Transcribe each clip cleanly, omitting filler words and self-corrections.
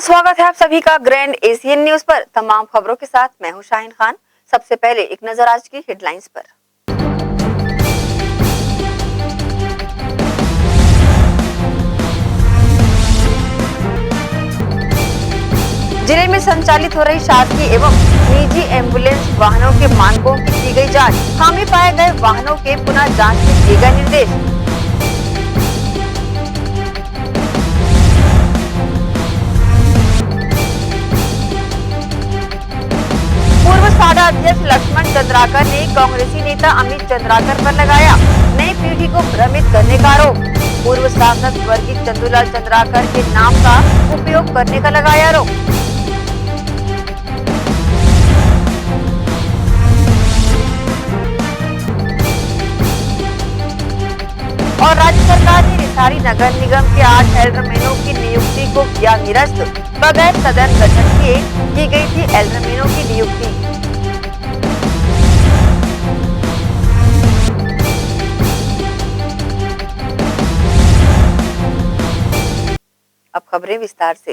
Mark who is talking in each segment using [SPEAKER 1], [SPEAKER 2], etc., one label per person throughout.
[SPEAKER 1] नमस्कार, स्वागत है आप सभी का ग्रैंड एशियन न्यूज पर। तमाम खबरों के साथ मैं हूं शाहीन खान। सबसे पहले एक नजर आज की हेडलाइंस पर। जिले में संचालित हो रही शासकीय एवं निजी एम्बुलेंस वाहनों के मानकों की गई जांच। खामी पाए गए वाहनों के पुनः जांच के दिए गए निर्देश। पूर्व साडा अध्यक्ष लक्ष्मण चंद्राकर ने कांग्रेसी नेता अमित चंद्राकर पर लगाया नई पीढ़ी को भ्रमित करने का आरोप। पूर्व सांसद स्वर्गीय चंदूलाल चंद्राकर के नाम का उपयोग करने का लगाया आरोप। और राज्य सरकार ने रिसाली नगर निगम के 8 एल्डरमैनों की नियुक्ति को किया निरस्त। बगैर सदन गठन किए की गई थी एल्डरमैनों की नियुक्ति। अब खबरें विस्तार से।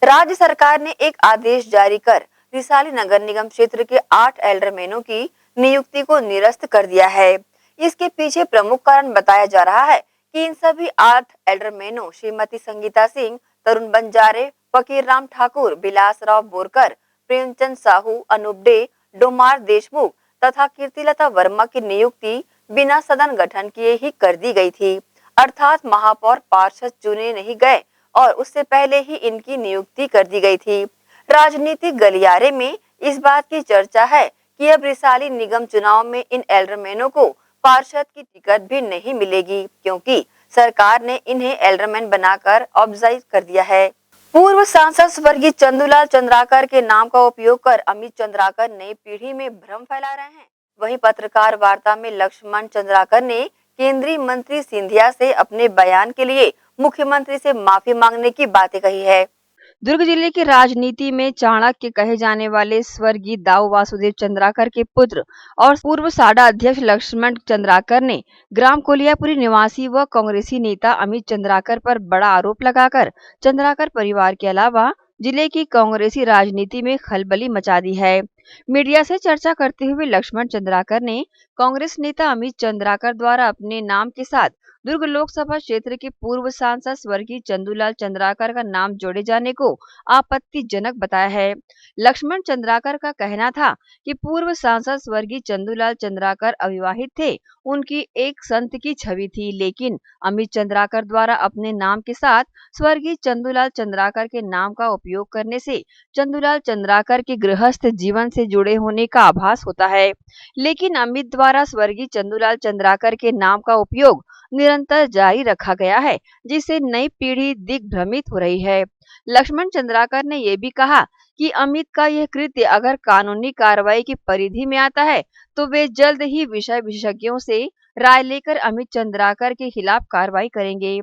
[SPEAKER 1] राज्य सरकार ने एक आदेश जारी कर रिसाली नगर निगम क्षेत्र के 8 एल्डरमैनों की नियुक्ति को निरस्त कर दिया है। इसके पीछे प्रमुख कारण बताया जा रहा है कि इन सभी 8 एल्डरमैनों श्रीमती संगीता सिंह, तरुण बंजारे, फकीर राम ठाकुर, विलास राव बोरकर, प्रेमचंद साहू, अनूप डे, डोमार देशमुख तथा कीर्तिलता वर्मा की नियुक्ति बिना सदन गठन किए ही कर दी गई थी। अर्थात महापौर पार्षद चुने नहीं गए और उससे पहले ही इनकी नियुक्ति कर दी गई थी। राजनीतिक गलियारे में इस बात की चर्चा है कि अब रिसाली निगम चुनाव में इन एल्डरमैनों को पार्षद की टिकट भी नहीं मिलेगी, क्योंकि सरकार ने इन्हें एल्डरमैन बनाकर ऑब्जाइव कर दिया है। पूर्व सांसद स्वर्गीय चंदूलाल चंद्राकर के नाम का उपयोग कर अमित चंद्राकर नई पीढ़ी में भ्रम फैला रहे हैं। वहीं पत्रकार वार्ता में लक्ष्मण चंद्राकर ने केंद्रीय मंत्री सिंधिया से अपने बयान के लिए मुख्यमंत्री से माफी मांगने की बातें कही है। दुर्ग जिले की राजनीति में चाणक्य कहे जाने वाले स्वर्गीय दाऊ वासुदेव चंद्राकर के पुत्र और पूर्व साडा अध्यक्ष लक्ष्मण चंद्राकर ने ग्राम कोलियापुरी निवासी व कांग्रेसी नेता अमित चंद्राकर पर बड़ा आरोप लगाकर चंद्राकर परिवार के अलावा जिले की कांग्रेसी राजनीति में खलबली मचा दी है। मीडिया से चर्चा करते हुए लक्ष्मण चंद्राकर ने कांग्रेस नेता अमित चंद्राकर द्वारा अपने नाम के साथ दुर्ग लोकसभा क्षेत्र के पूर्व सांसद स्वर्गीय चंदूलाल चंद्राकर का नाम जोड़े जाने को आपत्तिजनक बताया है। लक्ष्मण चंद्राकर का कहना था कि पूर्व सांसद स्वर्गीय चंदूलाल चंद्राकर अविवाहित थे, उनकी एक संत की छवि थी, लेकिन अमित चंद्राकर द्वारा अपने नाम के साथ स्वर्गीय चंदूलाल चंद्राकर के नाम का उपयोग करने से चंदूलाल चंद्राकर के गृहस्थ जीवन से जुड़े होने का आभास होता है। लेकिन अमित द्वारा स्वर्गीय चंदूलाल चंद्राकर के नाम का उपयोग निरंतर जारी रखा गया है, जिससे नई पीढ़ी दिग्भ्रमित हो रही है। लक्ष्मण चंद्राकर ने यह भी कहा कि अमित का यह कृत्य अगर कानूनी कार्रवाई की परिधि में आता है तो वे जल्द ही विषय विशेषज्ञों से राय लेकर अमित चंद्राकर के खिलाफ कार्रवाई करेंगे।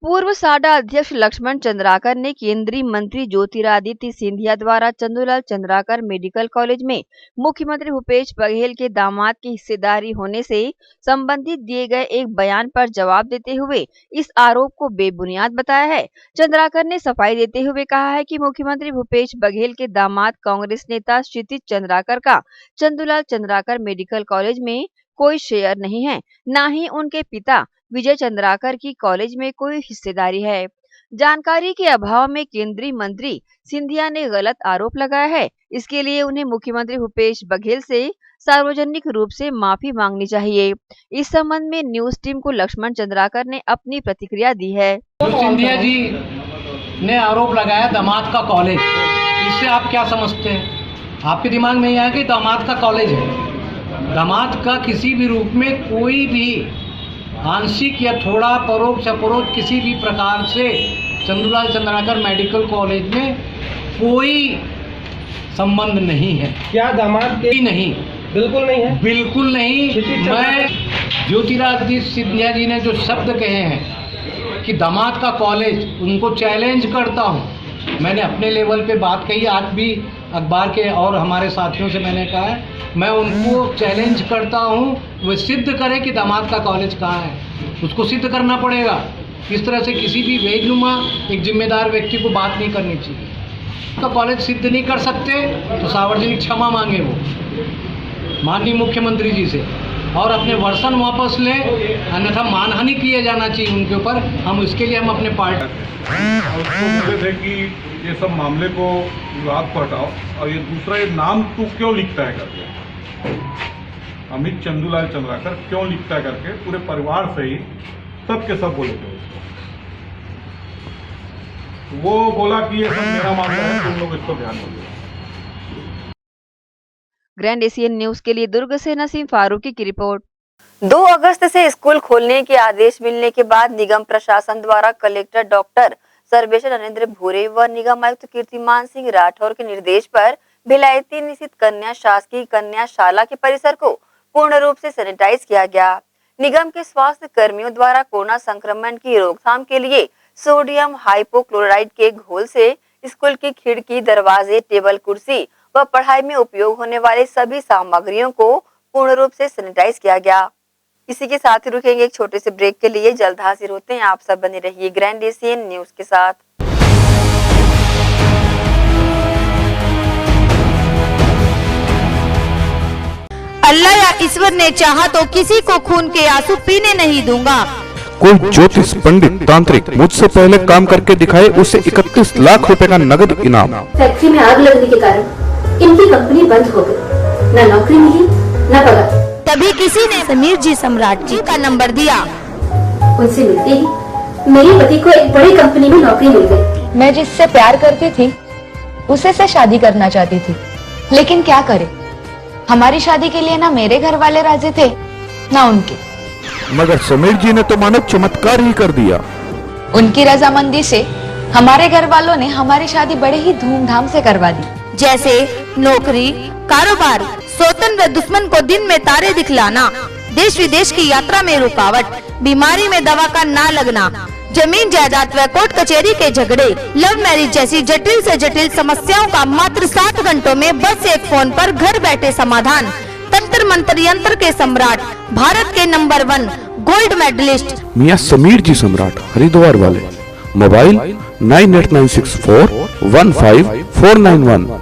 [SPEAKER 1] पूर्व साडा अध्यक्ष लक्ष्मण चंद्राकर ने केंद्रीय मंत्री ज्योतिरादित्य सिंधिया द्वारा चंदूलाल चंद्राकर मेडिकल कॉलेज में मुख्यमंत्री भूपेश बघेल के दामाद की हिस्सेदारी होने से संबंधित दिए गए एक बयान पर जवाब देते हुए इस आरोप को बेबुनियाद बताया है। चंद्राकर ने सफाई देते हुए कहा है कि मुख्यमंत्री भूपेश बघेल के दामाद कांग्रेस नेता क्षितिज चंद्राकर का चंदूलाल चंद्राकर मेडिकल कॉलेज में कोई शेयर नहीं है, न ही उनके पिता विजय चंद्राकर की कॉलेज में कोई हिस्सेदारी है। जानकारी के अभाव में केंद्रीय मंत्री सिंधिया ने गलत आरोप लगाया है। इसके लिए उन्हें मुख्यमंत्री भूपेश बघेल से सार्वजनिक रूप से माफी मांगनी चाहिए। इस संबंध में न्यूज टीम को लक्ष्मण चंद्राकर ने अपनी प्रतिक्रिया दी है।
[SPEAKER 2] सिंधिया जी ने आरोप लगाया दामाद का कॉलेज, इससे आप क्या समझते हैं? आपके दिमाग में यह है कि दामाद का कॉलेज है। दामाद का किसी भी रूप में कोई भी आंशिक या थोड़ा परोक्ष अपरोक्ष किसी भी प्रकार से चंदूलाल चंद्राकर मेडिकल कॉलेज में कोई संबंध नहीं है।
[SPEAKER 3] क्या दामाद के
[SPEAKER 2] नहीं?
[SPEAKER 3] बिल्कुल नहीं है,
[SPEAKER 2] बिल्कुल नहीं। मैं ज्योतिरादित्य सिंधिया जी ने जो शब्द कहे हैं कि दामाद का कॉलेज, उनको चैलेंज करता हूँ। मैंने अपने लेवल पे बात कही, आज भी अखबार के और हमारे साथियों से मैंने कहा है, मैं उनको चैलेंज करता हूँ, वो सिद्ध करे कि दामाद का कॉलेज कहाँ है। उसको सिद्ध करना पड़ेगा। इस तरह से किसी भी बेनुमा एक जिम्मेदार व्यक्ति को बात नहीं करनी चाहिए। का कॉलेज सिद्ध नहीं कर सकते तो सार्वजनिक क्षमा मांगे वो माननीय मुख्यमंत्री जी से और अपने वर्षन वापस ले, अन्यथा मानहानि किए जाना चाहिए उनके ऊपर। हम इसके लिए हम अपने पार्टी
[SPEAKER 4] और उसको बोले थे कि ये सब मामले को विवाद को हटाओ, और ये दूसरा ये नाम तू क्यों लिखता है करके, अमित चंदूलाल चंद्राकर क्यों लिखता है करके पूरे परिवार से ही सब के सब बोले थे उसको। वो बोला कि ये सब मेरा मामला है, तुम लोग इसको ध्यान दो।
[SPEAKER 1] ग्रैंड एशियन न्यूज के लिए दुर्ग से नसीम फारूकी की रिपोर्ट। 2 अगस्त से स्कूल खोलने के आदेश मिलने के बाद निगम प्रशासन द्वारा कलेक्टर डॉक्टर सर्वेश्वर नरेंद्र भूरे व निगम आयुक्त कीर्तिमान सिंह राठौर के निर्देश पर भिलायती स्थित कन्या शासकीय कन्या शाला के परिसर को पूर्ण रूप से सैनिटाइज किया गया। निगम के स्वास्थ्य कर्मियों द्वारा कोरोना संक्रमण की रोकथाम के लिए सोडियम हाइपोक्लोराइड के घोल से स्कूल की खिड़की, दरवाजे, टेबल, कुर्सी व पढ़ाई में उपयोग होने वाले सभी सामग्रियों को पूर्ण रूप से सैनिटाइज किया गया। इसी के साथ ही रुकेंगे एक छोटे से ब्रेक के लिए। जल्द हाजिर होते हैं, आप सब बने रहिए ग्रैंड एशियन न्यूज के साथ।
[SPEAKER 5] अल्लाह या ईश्वर ने चाहा तो किसी को खून के आंसू पीने नहीं दूंगा।
[SPEAKER 6] कोई ज्योतिष पंडित तांत्रिक मुझसे पहले काम करके दिखाए, उसे 31 लाख रुपए का नगद इनाम।
[SPEAKER 7] फैक्ट्री में आग लगने के कारण इनकी कंपनी बंद हो गई, न नौकरी मिली न पगार।
[SPEAKER 5] तभी किसी ने समीर जी सम्राट जी का नंबर दिया।
[SPEAKER 7] उनसे मिलते ही मेरे पति को एक बड़ी कंपनी में नौकरी मिल गई।
[SPEAKER 8] मैं जिससे प्यार करती थी उसे से शादी करना चाहती थी, लेकिन क्या करे, हमारी शादी के लिए ना मेरे घर वाले राजी थे ना उनके।
[SPEAKER 6] मगर समीर जी ने तो मानो चमत्कार ही कर दिया।
[SPEAKER 8] उनकी रजामंदी से हमारे घर वालों ने हमारी शादी बड़े ही धूमधाम से करवा दी।
[SPEAKER 5] जैसे नौकरी, कारोबार, सौतन व दुश्मन को दिन में तारे दिखलाना, देश विदेश की यात्रा में रुकावट, बीमारी में दवा का ना लगना, जमीन जायदाद व कोर्ट कचहरी के झगड़े, लव मैरिज जैसी जटिल से जटिल समस्याओं का मात्र 7 घंटों में बस एक फोन पर घर बैठे समाधान। तंत्र मंत्र यंत्र के सम्राट, भारत के नंबर 1 गोल्ड मेडलिस्ट
[SPEAKER 6] मियां समीर जी सम्राट, हरिद्वार वाले। मोबाइल 9896415491।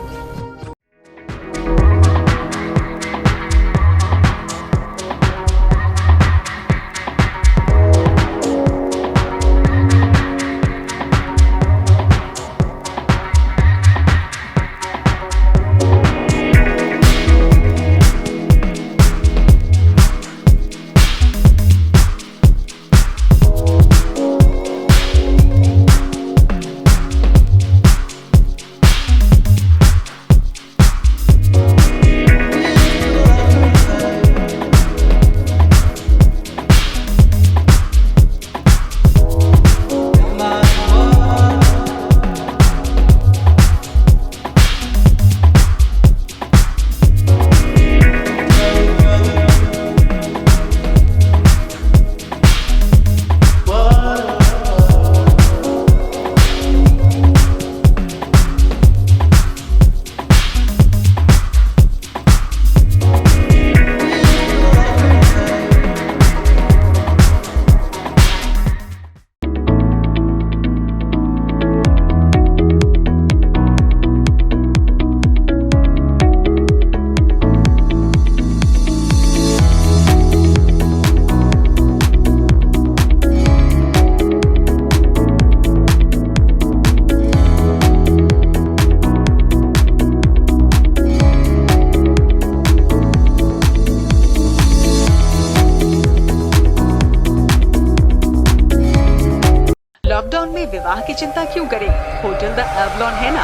[SPEAKER 9] लॉकडाउन में विवाह की चिंता क्यों करें? होटल द एवलॉन है ना।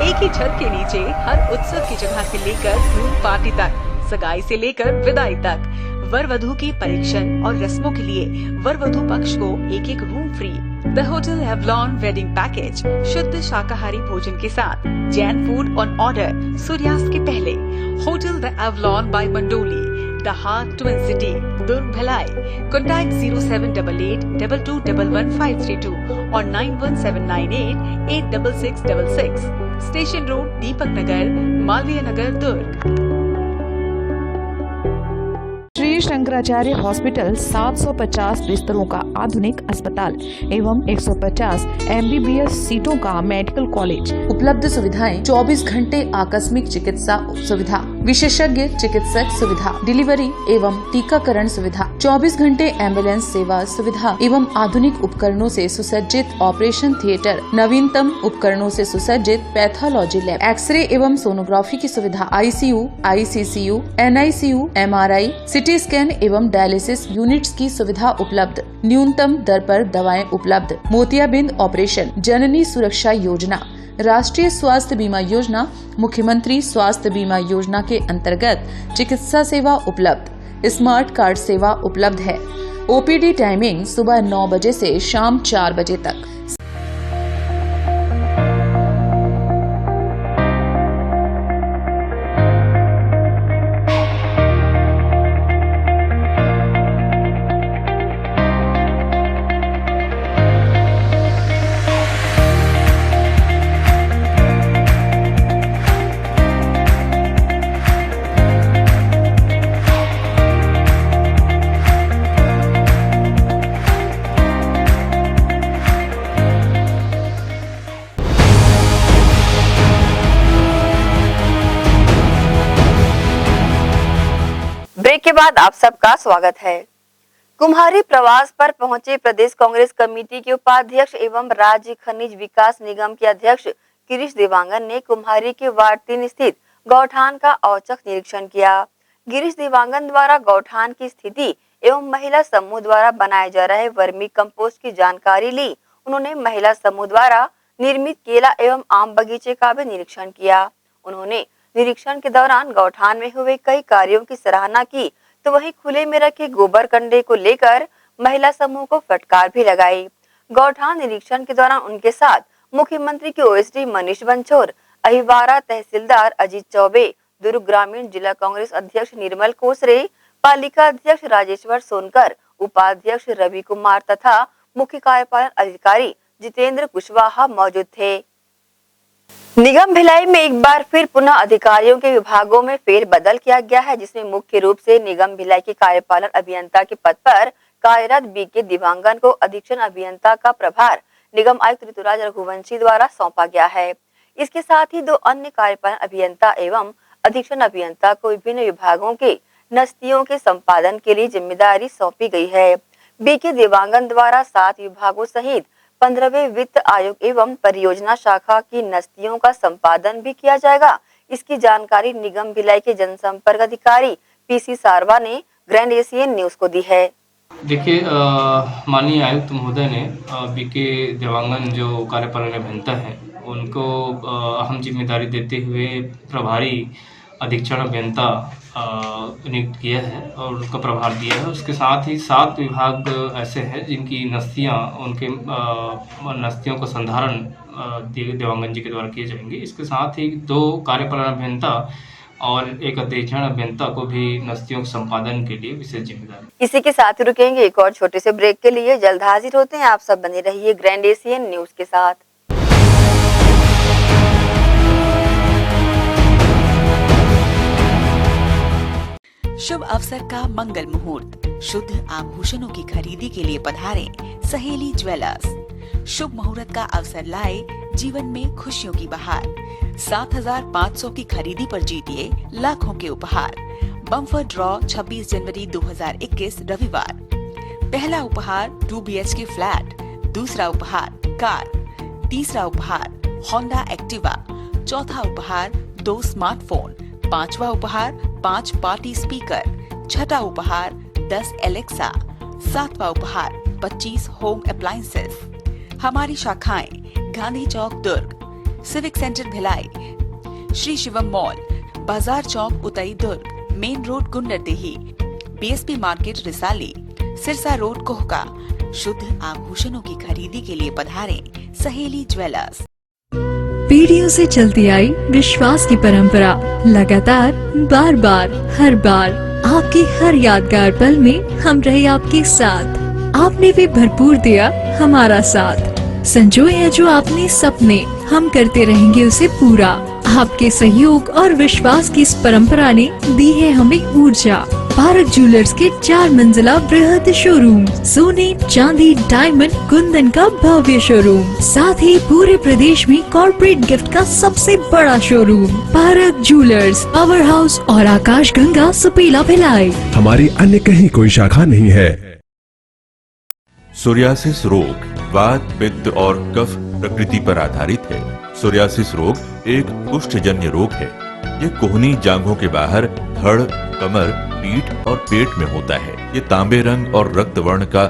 [SPEAKER 9] एक ही छत के नीचे हर उत्सव की जगह से लेकर ग्रूम पार्टी तक, सगाई से लेकर विदाई तक, वर वधू की परीक्षण और रस्मों के लिए वर वधू पक्ष को एक एक room free. The hotel Avalon wedding package, शुद्ध शाकाहारी भोजन के साथ, जैन फूड ऑन ऑर्डर सूर्यास्त के पहले। Hotel the Avalon by Mandoli, the heart twin city, Durg Bhilai. Contact 078822115532 और 9179886666। Station road, Deepak Nagar, Malviya Nagar, Durg.
[SPEAKER 10] Shri Shri Shankaracharya hospital 750 बिस्तरों का आधुनिक अस्पताल एवं 150 MBBS सीटों का मेडिकल कॉलेज। उपलब्ध सुविधाएं 24 घंटे आकस्मिक चिकित्सा सुविधा, विशेषज्ञ चिकित्सक सुविधा, डिलीवरी एवं टीकाकरण सुविधा, 24 घंटे एम्बुलेंस सेवा सुविधा एवं आधुनिक उपकरणों से सुसज्जित ऑपरेशन थिएटर, नवीनतम उपकरणों से सुसज्जित पैथोलॉजी लैब, एक्सरे एवं सोनोग्राफी की सुविधा, ICU, ICCU, NICU, MRI, CT scan एवं डायलिसिस यूनिट्स की सुविधा उपलब्ध। न्यूनतम दर पर दवाएं उपलब्ध। मोतियाबिंद ऑपरेशन, जननी सुरक्षा योजना, राष्ट्रीय स्वास्थ्य बीमा योजना, मुख्यमंत्री स्वास्थ्य बीमा योजना के अंतर्गत चिकित्सा सेवा उपलब्ध। स्मार्ट कार्ड सेवा उपलब्ध है। OPD टाइमिंग सुबह 9 बजे से शाम 4 बजे तक।
[SPEAKER 1] ब्रेक के बाद आप सबका स्वागत है। कुम्हारी प्रवास पर पहुंचे प्रदेश कांग्रेस कमेटी के उपाध्यक्ष एवं राज्य खनिज विकास निगम के अध्यक्ष गिरीश देवांगन ने कुम्हारी के वार्ड 3 स्थित गौठान का औचक निरीक्षण किया। गिरीश देवांगन द्वारा गौठान की स्थिति एवं महिला समूह द्वारा बनाए जा रहे वर्मी कंपोस्ट की जानकारी ली। उन्होंने महिला समूह द्वारा निर्मित केला एवं आम बगीचे का भी निरीक्षण किया। उन्होंने निरीक्षण के दौरान गौठान में हुए कई कार्यों की सराहना की, तो वहीं खुले में रखे गोबर कंडे को लेकर महिला समूह को फटकार भी लगाई। गौठान निरीक्षण के दौरान उनके साथ मुख्यमंत्री के OSD मनीष बंछोर, अहिवारा तहसीलदार अजीत चौबे, दुर्ग ग्रामीण जिला कांग्रेस अध्यक्ष निर्मल कोसरे, पालिका अध्यक्ष राजेश्वर सोनकर, उपाध्यक्ष रवि कुमार तथा मुख्य कार्यपालन अधिकारी जितेंद्र कुशवाहा मौजूद थे। निगम भिलाई में एक बार फिर पुनः अधिकारियों के विभागों में फेरबदल किया गया है, जिसमें मुख्य रूप से निगम भिलाई के कार्यपालन अभियंता के पद पर कार्यरत BK दिवांगन को अधीक्षण अभियंता का प्रभार निगम आयुक्त ऋतुराज रघुवंशी द्वारा सौंपा गया है। इसके साथ ही 2 अन्य कार्यपालन अभियंता एवं अधीक्षण अभियंता को विभिन्न विभागों के नस्तियों के संपादन के लिए जिम्मेदारी सौंपी गई है। BK दिवांगन द्वारा 7 विभागों सहित 15वें वित्त आयोग एवं परियोजना शाखा की नस्तियों का संपादन भी किया जाएगा। इसकी जानकारी निगम भिलाई के जनसंपर्क अधिकारी PC सारवा ने ग्रैंड एशियन न्यूज को दी है।
[SPEAKER 11] देखिए, माननीय आयुक्त महोदय ने BK देवांगन जो कार्यपालन अभियंता है उनको अहम जिम्मेदारी देते हुए प्रभारी अधीक्षण अभियंता नियुक्त किया है और उनका प्रभार दिया है। उसके साथ ही 7 विभाग ऐसे हैं जिनकी नस्तियां उनके नस्तियों का संधारण देवांगन जी के द्वारा किए जाएंगे। इसके साथ ही 2 कार्यपालन अभियंता और एक अधीक्षण अभियंता को भी नस्तियों के संपादन के लिए विशेष जिम्मेदारी।
[SPEAKER 1] इसी के साथ रुकेंगे एक और छोटे से ब्रेक के लिए। जल्द हाजिर होते हैं। आप सब बने रहिए ग्रैंड एशियन न्यूज के साथ।
[SPEAKER 9] शुभ अवसर का मंगल मुहूर्त, शुद्ध आभूषणों की खरीदी के लिए पधारे सहेली ज्वेलर्स। शुभ मुहूर्त का अवसर लाए जीवन में खुशियों की बहार। 7,500 की खरीदी पर जीतिए लाखों के उपहार। बम्पर ड्रॉ 26 जनवरी 2021 रविवार। पहला उपहार 2 BHK फ्लैट, दूसरा उपहार कार, तीसरा उपहार होंडा एक्टिवा, चौथा उपहार 2 स्मार्टफोन, 5वां उपहार 5 पार्टी स्पीकर, छठा उपहार 10 एलेक्सा, 7वां उपहार 25 होम अप्लायंसेस। हमारी शाखाएं Gandhi Chowk Durg, civic centre Bhilai, Shri Shivam mall, Bazar Chowk Utai Durg, main road Gunderdehi, BSP market Risali, Sirsa road Kohka. शुद्ध आभूषणों की खरीदी के लिए पधारें सहेली ज्वेलर्स।
[SPEAKER 12] पीढ़ियों से चलती आई विश्वास की परंपरा लगातार बार बार हर बार आपके हर यादगार पल में हम रहे आपके साथ। आपने भी भरपूर दिया हमारा साथ। संजोए हैं जो आपने सपने, हम करते रहेंगे उसे पूरा। आपके सहयोग और विश्वास की इस परंपरा ने दी है हमें ऊर्जा। पारक ज्वेलर्स के 4 मंजिला बृहद शोरूम, सोने चांदी डायमंड कुंदन का भव्य शोरूम, साथ ही पूरे प्रदेश में कॉर्पोरेट गिफ्ट का सबसे बड़ा showroom park jewellers, power house और आकाश गंगा सुपीला भिलाई।
[SPEAKER 13] हमारी अन्य कहीं कोई शाखा नहीं है।
[SPEAKER 14] सोरियासिस रोग वात, पित्त और कफ प्रकृति पर आधारित है। सोरियासिस रोग एक कुष्ठजन्य रोग है। ये कोहनी जांघों के बाहर धड़, कमर, पीठ और पेट में होता है। ये तांबे रंग और रक्त वर्ण का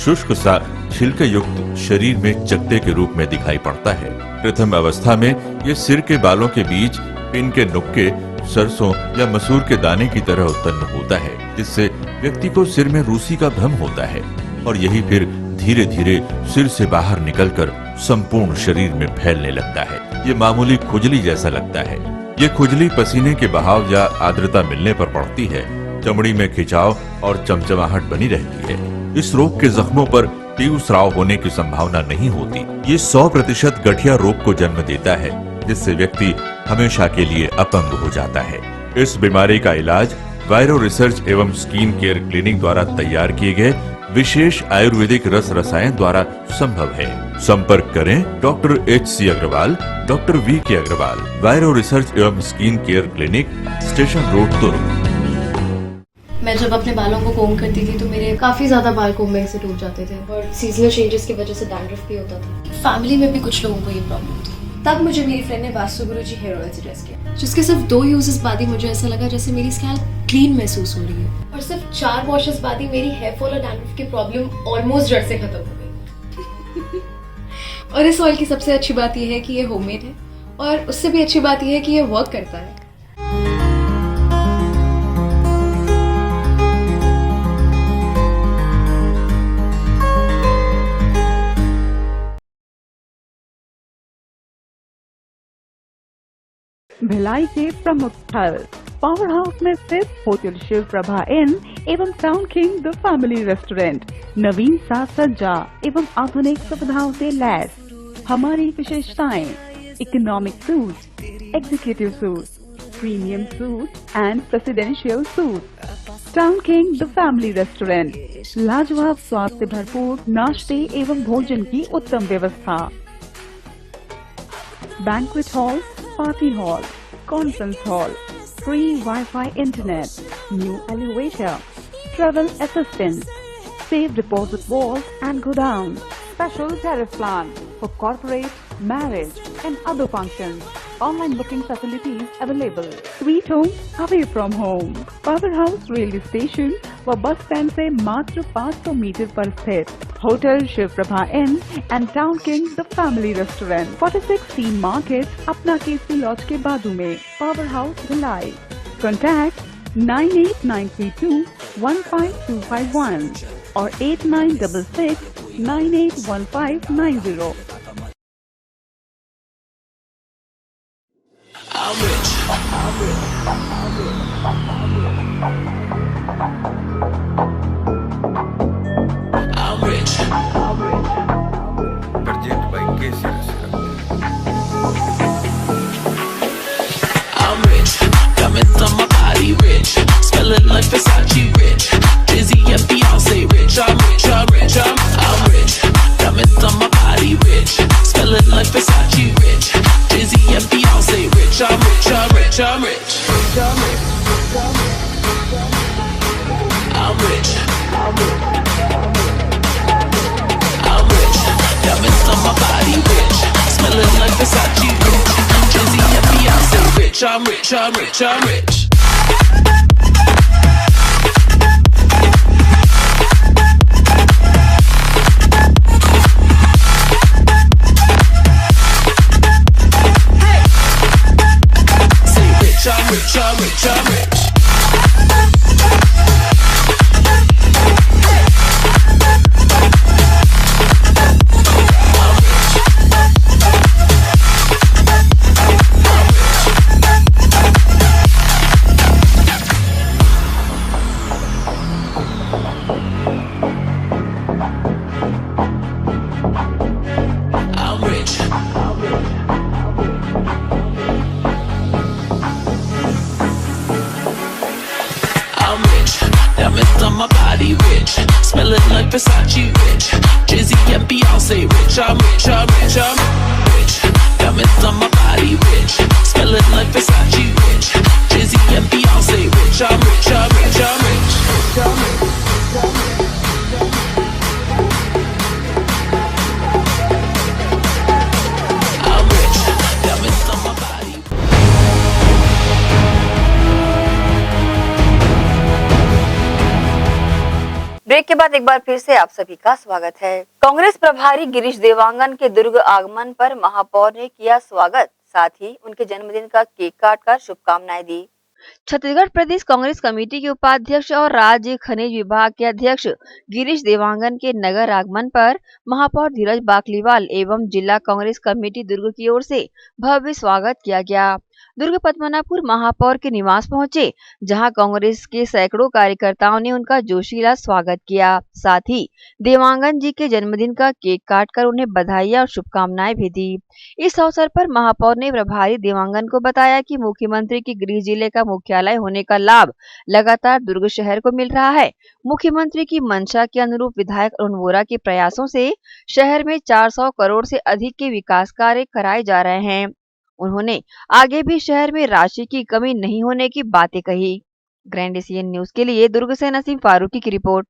[SPEAKER 14] शुष्क सा छिलके युक्त शरीर में चकत्ते के रूप में दिखाई पड़ता है। प्रथम अवस्था में ये सिर के बालों के बीच पिन के नुक्के सरसों या मसूर के दाने की तरह उत्पन्न होता है, जिससे व्यक्ति को सिर में रूसी का भ्रम होता है और यही फिर धीरे धीरे सिर से बाहर निकलकर संपूर्ण शरीर में फैलने लगता है। ये मामूली खुजली जैसा लगता है। ये खुजली पसीने के बहाव या आर्द्रता मिलने पर पड़ती है। चमड़ी में खिंचाव और चमचमाहट बनी रहती है। इस रोग के जख्मों पर तीव्र स्राव होने की संभावना नहीं होती। ये 100% गठिया रोग को जन्म देता है, जिससे व्यक्ति हमेशा के लिए अपंग हो जाता है। इस बीमारी का इलाज वायरो रिसर्च एवं स्किन केयर क्लिनिक द्वारा तैयार किए गए विशेष आयुर्वेदिक रस रसायन द्वारा संभव है। संपर्क करें doctor HC Agrawal, doctor VK Agrawal, वायरो रिसर्च एवं skin care clinic, station road, Durg.
[SPEAKER 15] मैं जब अपने बालों को कोम करती थी तो मेरे काफी ज्यादा बाल कोम्बिंग से टूट जाते थे और सीजनल चेंजेस की वजह से डैंड्रफ भी होता था। फैमिली में भी कुछ लोगों को ये प्रॉब्लम थी। तब मुझे मेरी फ्रेंड ने वास्तु गुरुजी हेयर ऑयल सजेस्ट किया, जिसके सिर्फ 2 यूजेस बाद ही मुझे ऐसा लगा जैसे मेरी स्कैल्प क्लीन महसूस हो रही है और सिर्फ 4 वॉशेस बाद ही मेरी हेयर फॉल और डैंड्रफ की प्रॉब्लम ऑलमोस्ट जड़ से खत्म हो गई। और इस ऑयल की सबसे अच्छी बात यह है कि ये होममेड है और उससे भी अच्छी बात यह है कि ये वर्क करता है।
[SPEAKER 16] भिलाई के प्रमुख स्थल पावर हाउस में स्थित होटल शिव प्रभा इन एवं Town king the family restaurant नवीन साज सज्जा एवं आधुनिक सुविधाओं से लैस। हमारी विशेषताएं economic suite, executive suite, premium suite and presidential suite. Town king the family restaurant, लाजवाब स्वाद से भरपूर नाश्ते एवं भोजन की उत्तम व्यवस्था। Banquet hall, party hall, conference hall, free Wi-Fi internet, new elevator, travel assistance, safe deposit vault and godown, special tariff plan for corporate, marriage and other functions. Online booking facilities available. Sweet home away from home. Power House railway station व bus stand से मात्र 500 metre पर स्थित hotel Shiv Prabha inn and town king the family restaurant, 46 scene market, अपना Kesari laws के बाजू में। Power house Bhilai. Contact 98932 15251 और 8966 981590।
[SPEAKER 17] I'm rich.
[SPEAKER 18] Project by KC.
[SPEAKER 17] I'm rich. Diamonds on my body, rich. Smelling like Versace, rich. Dizzy and Beyonce, rich. I'm rich. I'm rich. Diamonds on my body, rich. Smelling like Versace, rich. Dizzy and Beyonce, rich. I'm rich. I'm rich. I'm rich. Diamonds on my body, rich. Smelling like Versace, rich. Dizzy and Beyonce, rich. I'm rich. I'm rich. I'm rich. I'm rich, I'm rich, I'm rich. Versace rich. Jay-Z and Beyonce rich. I'm rich, I'm rich, I'm rich. Diamonds on my body rich. Smelling like Versace rich. Jay-Z and Beyonce rich. I'm rich, I'm rich, I'm rich. I'm rich. Diamonds on my body.
[SPEAKER 1] Break के बाद एक बार फिर से आप सभी का स्वागत है। कांग्रेस प्रभारी गिरीश देवांगन के दुर्ग आगमन पर महापौर ने किया स्वागत, साथ ही उनके जन्मदिन का केक काटकर शुभकामनाएं दी। छत्तीसगढ़ प्रदेश कांग्रेस कमेटी के उपाध्यक्ष और राज्य खनिज विभाग के अध्यक्ष गिरीश देवांगन के नगर आगमन पर महापौर धीरज बाकलीवाल एवं जिला कांग्रेस कमेटी दुर्ग की ओर से भव्य स्वागत किया गया। दुर्ग पद्मनाभपुर महापौर के निवास पहुंचे, जहां कांग्रेस के सैकड़ों कार्यकर्ताओं ने उनका जोशीला स्वागत किया। साथ ही देवांगन जी के जन्मदिन का केक काटकर उन्हें बधाई और शुभकामनाएं भी दी। इस अवसर पर महापौर ने प्रभारी देवांगन को बताया कि मुख्यमंत्री के गृह जिले का मुख्यालय होने का लाभ लगातार दुर्ग शहर को मिल रहा है। मुख्यमंत्री की मंशा के अनुरूप विधायक अरुण वोरा के प्रयासों से शहर में 400 करोड़ से अधिक के विकास कार्य कराए जा रहे हैं। उन्होंने आगे भी शहर में राशि की कमी नहीं होने की बातें कही। ग्रैंड एशियन न्यूज के लिए दुर्ग से नसीम फारूकी की रिपोर्ट।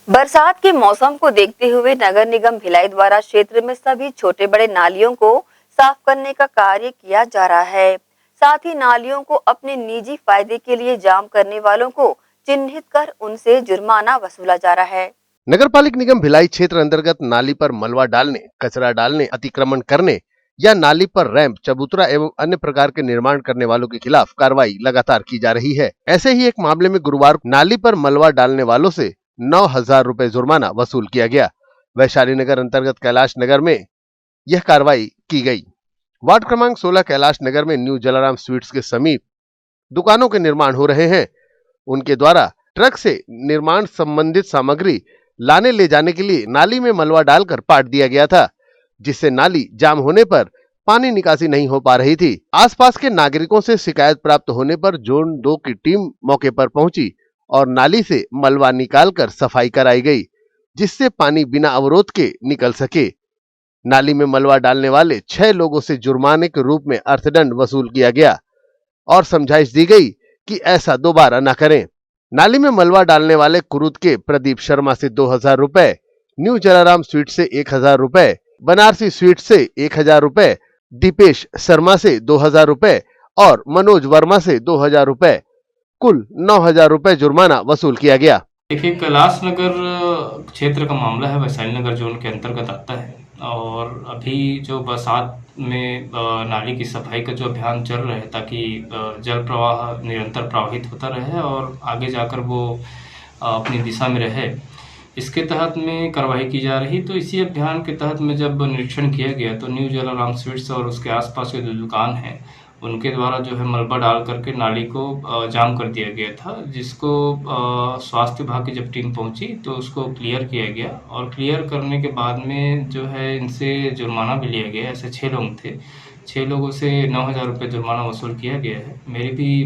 [SPEAKER 1] बरसात के मौसम को देखते हुए नगर निगम भिलाई द्वारा क्षेत्र में सभी छोटे बड़े नालियों को साफ करने का कार्य किया जा रहा है। साथ ही नालियों को अपने निजी फायदे के लिए जाम करने वालों को चिन्हित कर उनसे जुर्माना वसूला जा रहा है।
[SPEAKER 18] नगरपालिक निगम भिलाई क्षेत्र अंतर्गत नाली पर मलबा डालने, कचरा डालने, अतिक्रमण करने या नाली पर रैंप, चबूतरा एवं अन्य प्रकार के निर्माण करने वालों के खिलाफ कार्रवाई लगातार की जा रही है। ऐसे ही एक मामले में गुरुवार को नाली पर मलबा डालने वालों से 9,000 रुपए जुर्माना वसूल किया गया। वैशाली नगर अंतर्गत कैलाश नगर में यह कार्रवाई की गई। वार्ड क्रमांक 16 कैलाश नगर में न्यू जलाराम स्वीट्स के समीप दुकानों के निर्माण हो रहे हैं। उनके द्वारा ट्रक से निर्माण संबंधित सामग्री लाने ले जाने के लिए नाली में मलबा डालकर पाट दिया गया था, जिससे नाली जाम होने पर पानी निकासी नहीं हो पा रही थी। आसपास के नागरिकों से शिकायत प्राप्त होने पर जोन 2 की टीम मौके पर पहुंची और नाली से मलबा निकालकर सफाई कराई गई, जिससे पानी बिना अवरोध के निकल सके। नाली में मलबा डालने वाले 6 लोगों से जुर्माने के रूप में अर्थदंड वसूल किया गया और समझाइश दी गई कि ऐसा दोबारा न करें। नाली में मलबा डालने वाले कुरुद के प्रदीप शर्मा से 2,000 रुपए, न्यू जलाराम स्वीट से 1,000 रुपए, बनारसी स्वीट से 1,000 रुपए, दीपेश शर्मा से 2,000 रुपए और मनोज वर्मा से 2,000 रुपए, कुल 9,000 रुपए जुर्माना वसूल किया गया।
[SPEAKER 11] देखिए, कैलाश नगर क्षेत्र का मामला है, वैशाली नगर जोन के अंतर्गत आता है और अभी जो बरसात में नाली की सफाई का जो अभियान चल रहा है ताकि जल प्रवाह निरंतर प्रवाहित होता रहे और आगे जाकर वो अपनी दिशा में रहे, इसके तहत में कार्रवाई की जा रही। तो इसी अभियान के तहत में जब निरीक्षण किया गया तो न्यू जलाराम स्वीट्स और उसके आसपास के जो दुकान हैं उनके द्वारा जो है मलबा डाल करके नाली को जाम कर दिया गया था, जिसको स्वास्थ्य विभाग की जब टीम पहुंची तो उसको क्लियर किया गया और क्लियर करने के बाद में जो है इनसे जुर्माना भी लिया गया। ऐसे 6 लोग थे, 6 लोगों से 9,000 रुपये जुर्माना वसूल किया गया है। मेरी भी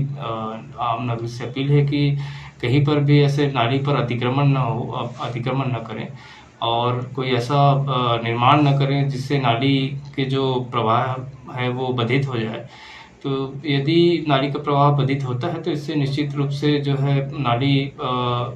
[SPEAKER 11] आम नागरिक से अपील है कि कहीं पर भी ऐसे नाली पर अतिक्रमण न हो, अतिक्रमण न करें और कोई ऐसा निर्माण न करें जिससे नाली के जो प्रवाह है वो बाधित हो जाए। तो यदि नाली का प्रवाह बाधित होता है तो इससे निश्चित रूप से जो है नाली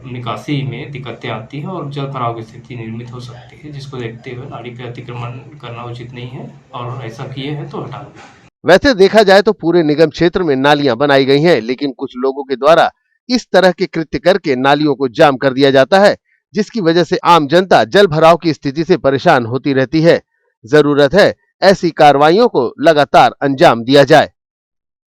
[SPEAKER 11] निकासी में दिक्कतें आती हैं और जल भराव की स्थिति निर्मित हो सकती है, जिसको देखते हुए नाली पे अतिक्रमण करना उचित नहीं है और ऐसा किए हैं तो हटा दें।
[SPEAKER 18] वैसे देखा जाए तो पूरे निगम क्षेत्र में नालियां बनाई गई हैं, लेकिन कुछ लोगों के द्वारा इस तरह के कृत्य करके नालियों को जाम कर दिया जाता है, जिसकी वजह से आम जनता जल भराव की स्थिति से परेशान होती रहती है। जरूरत है ऐसी कार्रवाइयों को लगातार अंजाम दिया जाए।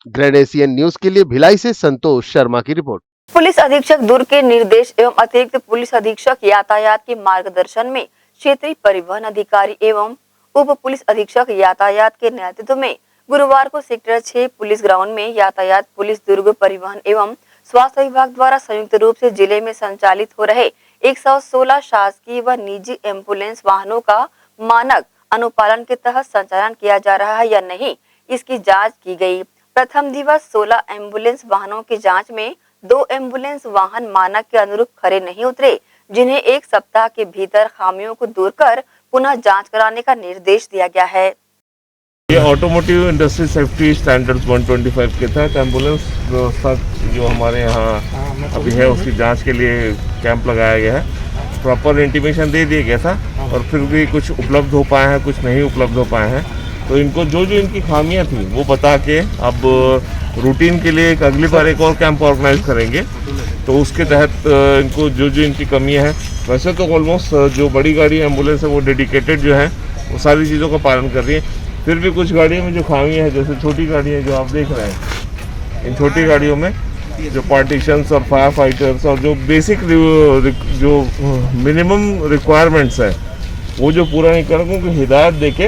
[SPEAKER 18] ग्रैंड एशियन न्यूज के लिए भिलाई से संतोष शर्मा की रिपोर्ट।
[SPEAKER 1] पुलिस अधीक्षक दुर्ग के निर्देश एवं अतिरिक्त पुलिस अधीक्षक यातायात के मार्गदर्शन में क्षेत्रीय परिवहन अधिकारी एवं उप पुलिस अधीक्षक यातायात के नेतृत्व में गुरुवार को सेक्टर 6 पुलिस ग्राउंड में यातायात पुलिस दुर्ग परिवहन एवं स्वास्थ्य विभाग द्वारा संयुक्त रूप से जिले में संचालित हो रहे 116 शासकीय व निजी एम्बुलेंस वाहनों का मानक अनुपालन के तहत संचालन किया जा रहा है या नहीं, इसकी जांच की गई। प्रथम दिवस 16 एम्बुलेंस वाहनों की जांच में 2 एम्बुलेंस वाहन मानक के अनुरूप खरे नहीं उतरे, जिन्हें 1 सप्ताह के भीतर खामियों को दूर कर पुनः जांच कराने का निर्देश दिया गया है।
[SPEAKER 19] ये ऑटोमोटिव इंडस्ट्री सेफ्टी स्टैंडर्ड्स 125 के तहत एम्बुलेंस व्यवस्था जो हमारे यहाँ अभी है उसकी जांच के लिए कैंप लगाया गया है। प्रॉपर इंटीमेशन दे दिया गया था और फिर भी कुछ उपलब्ध हो पाए हैं, कुछ नहीं उपलब्ध हो पाए हैं, तो इनको जो इनकी खामियां थी वो बता के अब रूटीन के लिए अगली बार एक और कैंप ऑर्गेनाइज करेंगे। तो उसके तहत इनको जो इनकी कमियां हैं, वैसे तो ऑलमोस्ट जो बड़ी गाड़ी एम्बुलेंस है वो डेडिकेटेड जो है वो सारी चीज़ों का पालन कर रही है। फिर भी कुछ गाड़ियों में जो खामियां हैं, जैसे छोटी गाड़ियाँ जो आप देख रहे हैं, इन छोटी गाड़ियों में जो पार्टीशंस और फायर फाइटर्स और जो बेसिक जो मिनिमम रिक्वायरमेंट्स है वो जो पूरा नहीं कर उनको हिदायत देके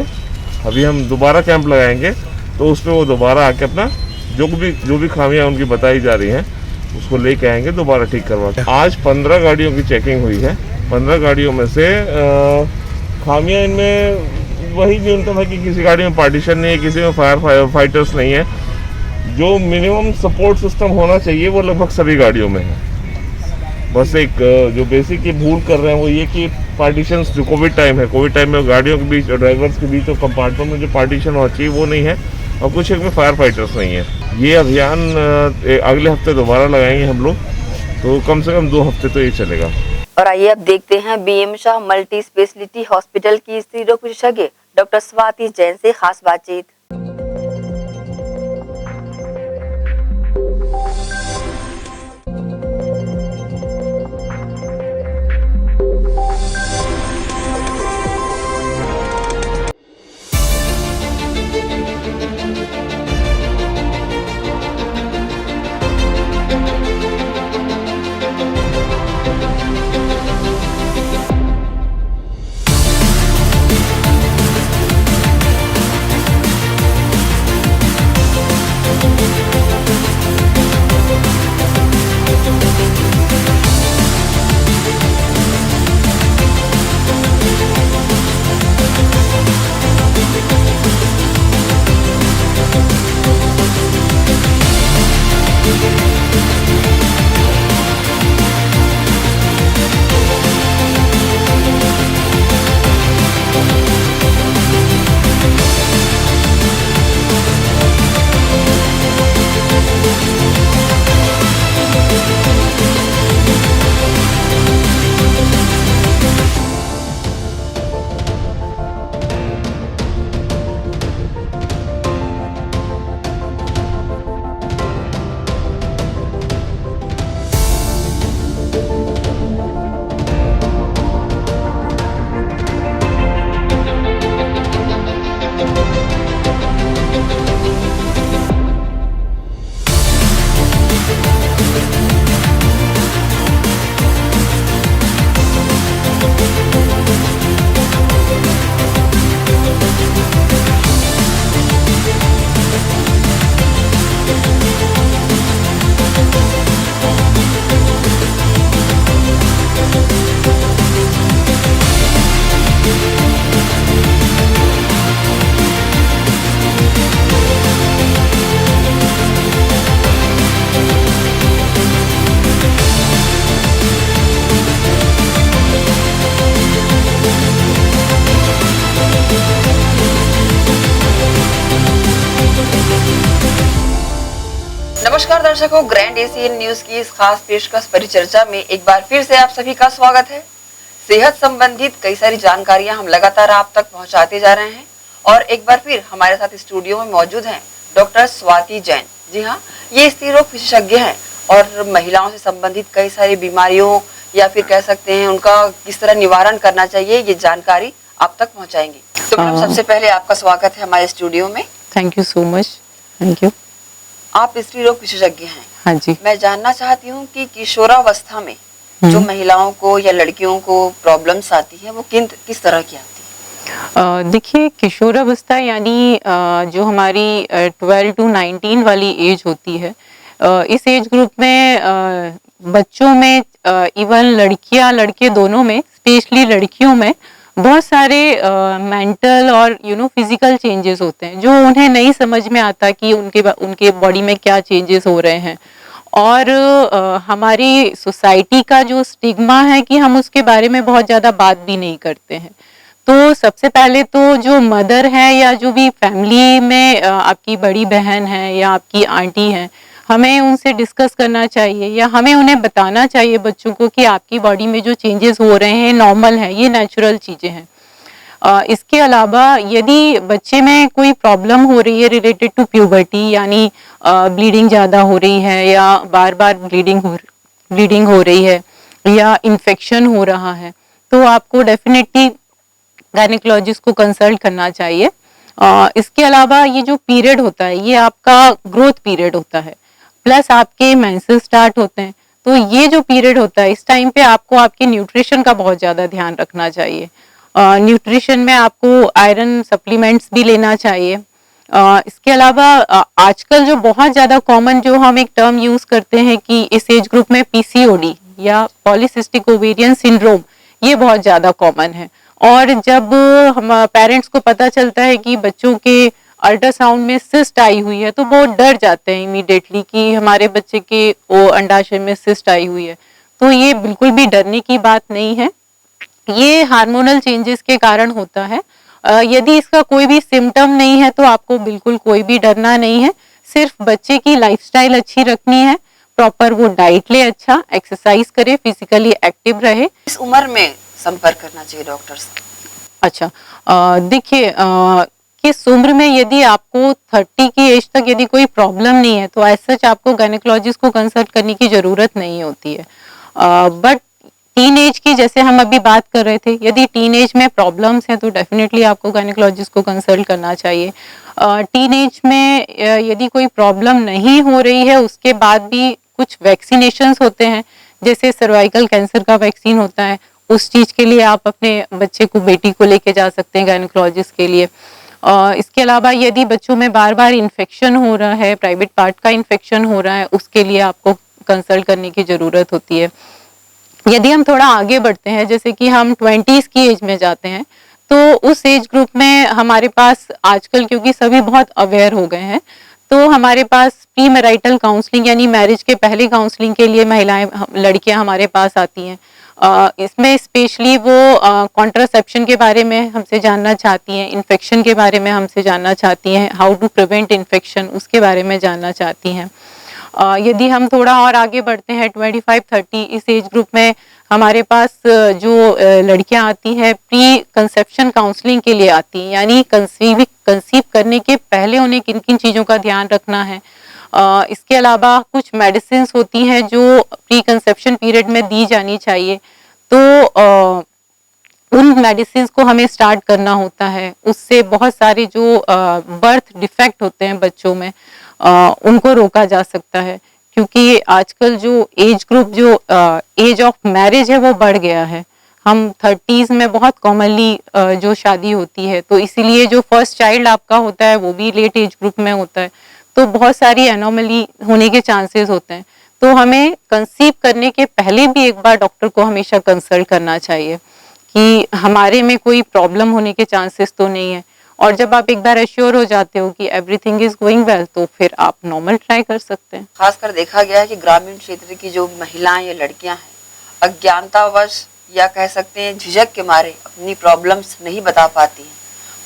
[SPEAKER 19] अभी हम दोबारा कैंप लगाएंगे। तो उसमें वो दोबारा आके अपना जो भी खामियां उनकी बताई जा रही हैं उसको लेके आएंगे, दोबारा ठीक करवा के। आज 15 गाड़ियों की चेकिंग हुई है। 15 गाड़ियों में से खामियां इनमें वही न्यूनतम है कि किसी गाड़ी में पार्टीशन नहीं है, किसी में फायर फाइटर्स नहीं है। जो मिनिमम सपोर्ट सिस्टम होना चाहिए वो लगभग सभी गाड़ियों में है। बस एक जो बेसिक ये भूल कर रहे हैं वो ये कि पार्टीशंस जो कोविड टाइम है, कोविड टाइम में गाड़ियों के बीच और ड्राइवर्स के बीच और कंपार्टमेंट में जो पार्टीशन होना चाहिए वो नहीं है और कुछ एक में फायर फाइटर्स नहीं है। ये अभियान अगले हफ्ते दोबारा लगाएंगे हम लोग, तो कम से कम 2 हफ्ते तो ये चलेगा।
[SPEAKER 1] और आइए अब देखते हैं BM Shah multi speciality hospital की स्त्री रोग विशेषज्ञ डॉक्टर स्वाति जैन से खास बातचीत। नमस्कार दर्शकों, ग्रैंड एशियन न्यूज की इस खास पेशकश परिचर्चा में एक बार फिर से आप सभी का स्वागत है। सेहत संबंधित कई सारी जानकारियां हम लगातार आप तक पहुंचाते जा रहे हैं और एक बार फिर हमारे साथ स्टूडियो में मौजूद हैं डॉक्टर स्वाति जैन। जी हाँ, ये स्त्री रोग विशेषज्ञ हैं और महिलाओं से संबंधित कई सारी बीमारियों या फिर कह सकते हैं उनका किस तरह निवारण करना चाहिए ये जानकारी आप तक पहुँचाएंगे। तो मैडम, सबसे पहले आपका स्वागत है हमारे स्टूडियो में।
[SPEAKER 20] Thank you so much. Thank you.
[SPEAKER 1] आप स्त्री रोग विशेषज्ञ हैं।
[SPEAKER 20] हाँ जी।
[SPEAKER 1] मैं जानना चाहती हूँ कि किशोरावस्था में जो महिलाओं को या लड़कियों को प्रॉब्लम्स आती है वो किस तरह की आती है?
[SPEAKER 20] देखिए, किशोरावस्था यानी जो हमारी 12 to 19 वाली एज होती है, इस एज ग्रुप में बच्चों में इवन लड़कियां लड़के दोनों में, स्पेशली लड़कियों में बहुत सारे मेंटल और फिजिकल चेंजेस होते हैं जो उन्हें नहीं समझ में आता कि उनके बॉडी में क्या चेंजेस हो रहे हैं। और हमारी सोसाइटी का जो स्टिग्मा है कि हम उसके बारे में बहुत ज़्यादा बात भी नहीं करते हैं। तो सबसे पहले तो जो मदर है या जो भी फैमिली में आपकी बड़ी बहन है या आपकी आंटी है, हमें उनसे डिस्कस करना चाहिए या हमें उन्हें बताना चाहिए बच्चों को कि आपकी बॉडी में जो चेंजेस हो रहे हैं नॉर्मल है, ये नेचुरल चीज़ें हैं। इसके अलावा यदि बच्चे में कोई प्रॉब्लम हो रही है रिलेटेड टू प्यूबर्टी, यानी ब्लीडिंग ज़्यादा हो रही है या बार बार ब्लीडिंग हो रही है या इन्फेक्शन हो रहा है, तो आपको डेफिनेटली गायनेकोलॉजिस्ट को कंसल्ट करना चाहिए। इसके अलावा ये जो पीरियड होता है ये आपका ग्रोथ पीरियड होता है, प्लस आपके मेंसेस स्टार्ट होते हैं। तो ये जो पीरियड होता है इस टाइम पे आपको आपके न्यूट्रिशन का बहुत ज़्यादा ध्यान रखना चाहिए। न्यूट्रिशन में आपको आयरन सप्लीमेंट्स भी लेना चाहिए। इसके अलावा आजकल जो बहुत ज़्यादा कॉमन जो हम एक टर्म यूज़ करते हैं कि इस एज ग्रुप में पीसीओडी या पॉलीसिस्टिक ओवेरियन सिंड्रोम, ये बहुत ज़्यादा कॉमन है। और जब हम पेरेंट्स को पता चलता है कि बच्चों के अल्ट्रासाउंड में सिस्ट आई हुई है तो बहुत डर जाते हैं इमीडिएटली कि हमारे बच्चे के अंडाशय में सिस्ट आई हुई है। तो ये बिल्कुल भी डरने की बात नहीं है, ये हार्मोनल चेंजेस के कारण होता है। यदि इसका कोई भी सिम्टम नहीं है तो आपको बिल्कुल कोई भी डरना नहीं है, सिर्फ बच्चे की लाइफस्टाइल अच्छी रखनी है, प्रॉपर वो डाइट ले, अच्छा एक्सरसाइज करे, फिजिकली एक्टिव रहे।
[SPEAKER 1] इस उम्र में संपर्क करना चाहिए डॉक्टर से?
[SPEAKER 20] अच्छा, देखिए किस उम्र में, यदि आपको 30 की एज तक यदि कोई प्रॉब्लम नहीं है तो एज सच आपको गायनेकोलॉजिस्ट को कंसल्ट करने की जरूरत नहीं होती है। बट टीन एज की जैसे हम अभी बात कर रहे थे, यदि टीन एज में प्रॉब्लम्स हैं तो डेफिनेटली आपको गायनेकोलॉजिस्ट को कंसल्ट करना चाहिए। टीन एज में यदि कोई प्रॉब्लम नहीं हो रही है उसके बाद भी कुछ वैक्सीनेशंस होते हैं, जैसे सर्वाइकल कैंसर का वैक्सीन होता है, उस चीज़ के लिए आप अपने बच्चे को, बेटी को लेके जा सकते हैं गायनेकोलॉजिस्ट के लिए। इसके अलावा यदि बच्चों में बार बार इन्फेक्शन हो रहा है, प्राइवेट पार्ट का इन्फेक्शन हो रहा है, उसके लिए आपको कंसल्ट करने की ज़रूरत होती है। यदि हम थोड़ा आगे बढ़ते हैं, जैसे कि हम 20s की एज में जाते हैं, तो उस एज ग्रुप में हमारे पास आजकल, क्योंकि सभी बहुत अवेयर हो गए हैं, तो हमारे पास प्री मैरिटल काउंसलिंग यानी मैरिज के पहले काउंसलिंग के लिए महिलाएं, लड़कियां हमारे पास आती हैं। इसमें स्पेशली वो कॉन्ट्रासेप्शन के बारे में हमसे जानना चाहती हैं, इन्फेक्शन के बारे में हमसे जानना चाहती हैं, हाउ टू प्रिवेंट इन्फेक्शन उसके बारे में जानना चाहती हैं। यदि हम थोड़ा और आगे बढ़ते हैं 25-30 इस एज ग्रुप में हमारे पास जो लड़कियां आती हैं प्री कंसेप्शन काउंसलिंग के लिए आती हैं, यानी कंसीव करने के पहले उन्हें किन किन चीज़ों का ध्यान रखना है। इसके अलावा कुछ मेडिसिन होती हैं जो प्री कंसेप्शन पीरियड में दी जानी चाहिए, तो उन मेडिसिन को हमें स्टार्ट करना होता है। उससे बहुत सारे जो बर्थ डिफेक्ट होते हैं बच्चों में उनको रोका जा सकता है, क्योंकि आजकल जो एज ग्रुप, जो एज ऑफ मैरिज है वो बढ़ गया है। हम 30s में बहुत कॉमनली जो शादी होती है, तो इसीलिए जो फर्स्ट चाइल्ड आपका होता है वो भी लेट एज ग्रुप में होता है, तो बहुत सारी एनोमली होने के चांसेस होते हैं। तो हमें कंसीव करने के पहले भी एक बार डॉक्टर को हमेशा कंसल्ट करना चाहिए कि हमारे में कोई प्रॉब्लम होने के चांसेस तो नहीं है। और जब आप एक बार एश्योर हो जाते हो कि एवरीथिंग इज गोइंग वेल, तो फिर आप नॉर्मल ट्राई कर सकते हैं।
[SPEAKER 1] खासकर देखा गया है कि ग्रामीण क्षेत्र की जो महिलाएं या लड़कियां हैं, अज्ञानतावश या कह सकते हैं झिझक के मारे अपनी प्रॉब्लम्स नहीं बता पाती हैं,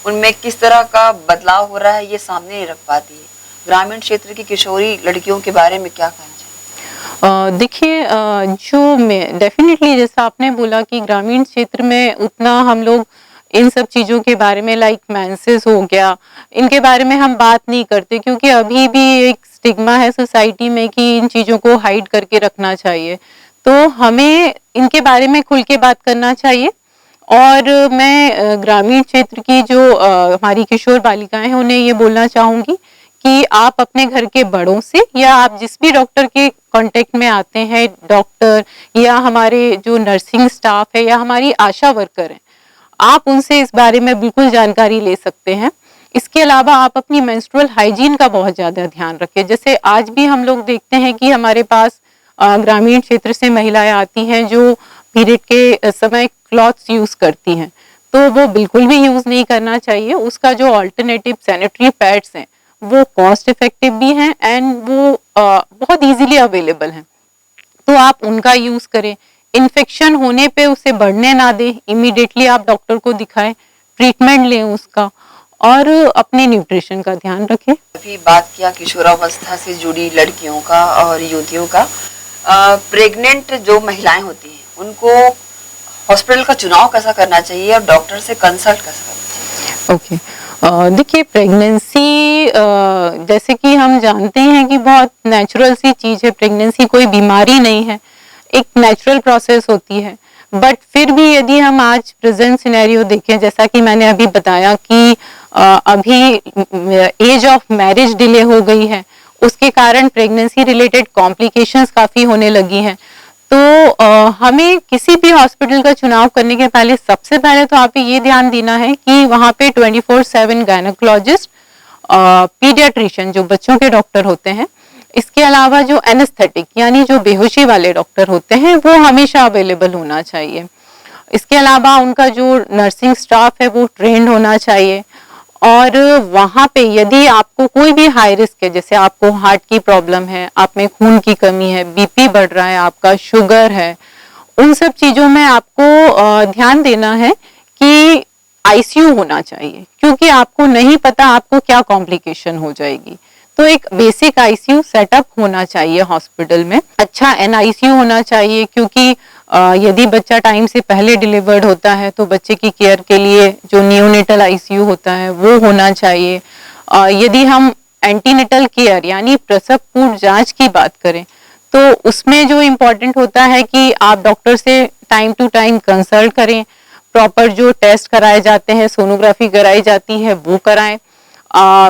[SPEAKER 1] उनमें किस तरह का बदलाव हो रहा है ये सामने नहीं रख पाती है। ग्रामीण क्षेत्र की किशोरी लड़कियों के बारे में क्या कहना चाहिए?
[SPEAKER 20] देखिए, जो डेफिनेटली जैसा आपने बोला कि ग्रामीण क्षेत्र में उतना हम लोग इन सब चीज़ों के बारे में, लाइक मेंसेस हो गया, इनके बारे में हम बात नहीं करते, क्योंकि अभी भी एक स्टिग्मा है सोसाइटी में कि इन चीज़ों को हाइड करके रखना चाहिए। तो हमें इनके बारे में खुल के बात करना चाहिए। और मैं ग्रामीण क्षेत्र की जो हमारी किशोर बालिकाएं हैं उन्हें ये बोलना चाहूँगी कि आप अपने घर के बड़ों से या आप जिस भी डॉक्टर के कांटेक्ट में आते हैं, डॉक्टर या हमारे जो नर्सिंग स्टाफ है या हमारी आशा वर्कर हैं, आप उनसे इस बारे में बिल्कुल जानकारी ले सकते हैं। इसके अलावा आप अपनी मेंस्ट्रुअल हाइजीन का बहुत ज़्यादा ध्यान रखें। जैसे आज भी हम लोग देखते हैं कि हमारे पास ग्रामीण क्षेत्र से महिलाएं आती हैं जो पीरियड के समय क्लॉथ्स यूज़ करती हैं, तो वो बिल्कुल भी यूज़ नहीं करना चाहिए। उसका जो ऑल्टरनेटिव सैनिटरी पैड्स हैं वो कॉस्ट इफेक्टिव भी हैं एंड वो बहुत इजीली अवेलेबल हैं, तो आप उनका यूज करें। इन्फेक्शन होने पे उसे बढ़ने ना दें, इमीडिएटली आप डॉक्टर को दिखाएं, ट्रीटमेंट लें उसका, और अपने न्यूट्रिशन का ध्यान रखें।
[SPEAKER 1] अभी बात किया किशोरावस्था से जुड़ी लड़कियों का और युवतियों का। प्रेग्नेंट जो महिलाएं होती हैं उनको हॉस्पिटल का चुनाव कैसा करना चाहिए और डॉक्टर से कंसल्ट कैसा करना चाहिए?
[SPEAKER 20] ओके, देखिए प्रेगनेंसी जैसे कि हम जानते हैं कि बहुत नेचुरल सी चीज है, प्रेगनेंसी कोई बीमारी नहीं है, एक नेचुरल प्रोसेस होती है। बट फिर भी यदि हम आज प्रेजेंट सिनेरियो देखें, जैसा कि मैंने अभी बताया कि अभी एज ऑफ मैरिज डिले हो गई है, उसके कारण प्रेगनेंसी रिलेटेड कॉम्प्लिकेशंस काफी होने लगी हैं। तो हमें किसी भी हॉस्पिटल का चुनाव करने के पहले सबसे पहले तो आप ये ध्यान देना है कि वहाँ पे 24/7 गायनेकोलॉजिस्ट, पीडियाट्रिशियन जो बच्चों के डॉक्टर होते हैं, इसके अलावा जो एनेस्थेटिक यानी जो बेहोशी वाले डॉक्टर होते हैं वो हमेशा अवेलेबल होना चाहिए। इसके अलावा उनका जो नर्सिंग स्टाफ है वो ट्रेंड होना चाहिए। और वहाँ पे यदि आपको कोई भी हाई रिस्क है, जैसे आपको हार्ट की प्रॉब्लम है, आप में खून की कमी है, बीपी बढ़ रहा है, आपका शुगर है, उन सब चीजों में आपको ध्यान देना है कि आईसीयू होना चाहिए, क्योंकि आपको नहीं पता आपको क्या कॉम्प्लिकेशन हो जाएगी। तो एक बेसिक आईसीयू सेटअप होना चाहिए हॉस्पिटल में, अच्छा एनआईसीयू होना चाहिए, क्योंकि यदि बच्चा टाइम से पहले डिलीवर्ड होता है तो बच्चे की केयर के लिए जो नियोनेटल आईसीयू होता है वो होना चाहिए। यदि हम एंटीनेटल केयर यानी प्रसव पूर्व जांच की बात करें तो उसमें जो इम्पोर्टेंट होता है कि आप डॉक्टर से टाइम टू टाइम कंसल्ट करें, प्रॉपर जो टेस्ट कराए जाते हैं, सोनोग्राफी कराई जाती है वो कराएं,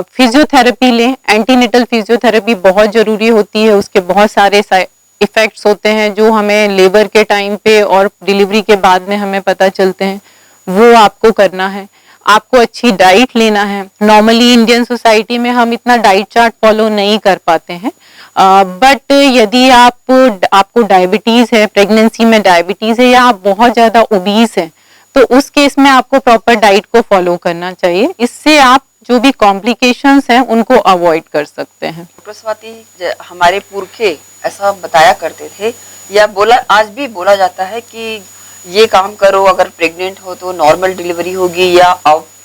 [SPEAKER 20] फिजियोथेरेपी लें। एंटीनेटल फिजियोथेरेपी बहुत जरूरी होती है, उसके बहुत सारे इफेक्ट्स होते हैं जो हमें लेबर के टाइम पे और डिलीवरी के बाद में हमें पता चलते हैं, वो आपको करना है। आपको अच्छी डाइट लेना है। नॉर्मली इंडियन सोसाइटी में हम इतना डाइट चार्ट फॉलो नहीं कर पाते हैं, बट यदि आपको डायबिटीज है, प्रेगनेंसी में डायबिटीज है, या आप बहुत ज्यादा ओबीस हैं, तो उस केस में आपको प्रॉपर डाइट को फॉलो करना चाहिए। इससे आप जो भी कॉम्प्लिकेशंस हैं उनको अवॉइड कर सकते हैं।
[SPEAKER 1] डॉक्टर स्वाति, हमारे पुरखे ऐसा बताया करते थे या आज भी बोला जाता है कि ये काम करो, अगर प्रेग्नेंट हो तो नॉर्मल डिलीवरी होगी, या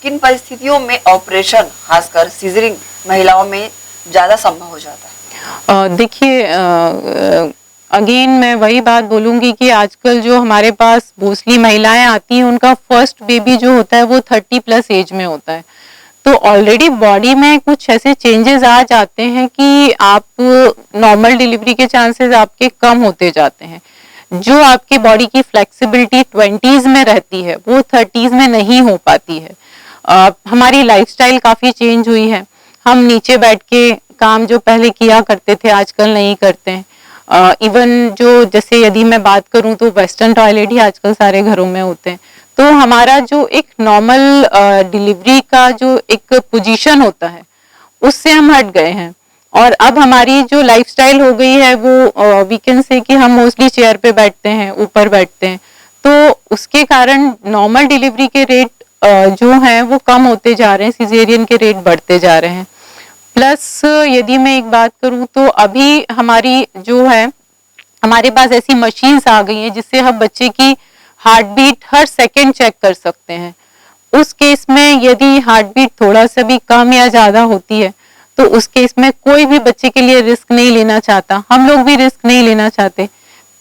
[SPEAKER 1] किन परिस्थितियों में ऑपरेशन खासकर सीजरिंग महिलाओं में ज्यादा संभव हो जाता है?
[SPEAKER 20] देखिए, अगेन मैं वही बात बोलूंगी कि आजकल जो हमारे पास मोस्टली महिलाएं आती हैं उनका फर्स्ट बेबी जो होता है वो 30+ एज में होता है। तो ऑलरेडी बॉडी में कुछ ऐसे चेंजेस आ जाते हैं कि आप नॉर्मल डिलीवरी के चांसेस आपके कम होते जाते हैं। जो आपके बॉडी की फ्लेक्सिबिलिटी 20s में रहती है वो 30s में नहीं हो पाती है। हमारी लाइफस्टाइल काफी चेंज हुई है। हम नीचे बैठ के काम जो पहले किया करते थे आजकल नहीं करते हैं। इवन जो जैसे यदि मैं बात करूं तो वेस्टर्न टॉयलेट ही आजकल सारे घरों में होते हैं। तो हमारा जो एक नॉर्मल डिलीवरी का जो एक पोजीशन होता है उससे हम हट गए हैं, और अब हमारी जो लाइफस्टाइल हो गई है वो वीकेंड से कि हम मोस्टली चेयर पे बैठते हैं, ऊपर बैठते हैं। तो उसके कारण नॉर्मल डिलीवरी के रेट जो हैं वो कम होते जा रहे हैं, सिजेरियन के रेट बढ़ते जा रहे हैं। प्लस यदि मैं एक बात करूं तो अभी हमारी जो है हमारे पास ऐसी मशीन्स आ गई हैं जिससे हम बच्चे की हार्ट बीट हर सेकंड चेक कर सकते हैं। उस केस में यदि हार्ट बीट थोड़ा सा भी कम या ज्यादा होती है तो उस केस में कोई भी बच्चे के लिए रिस्क नहीं लेना चाहता, हम लोग भी रिस्क नहीं लेना चाहते,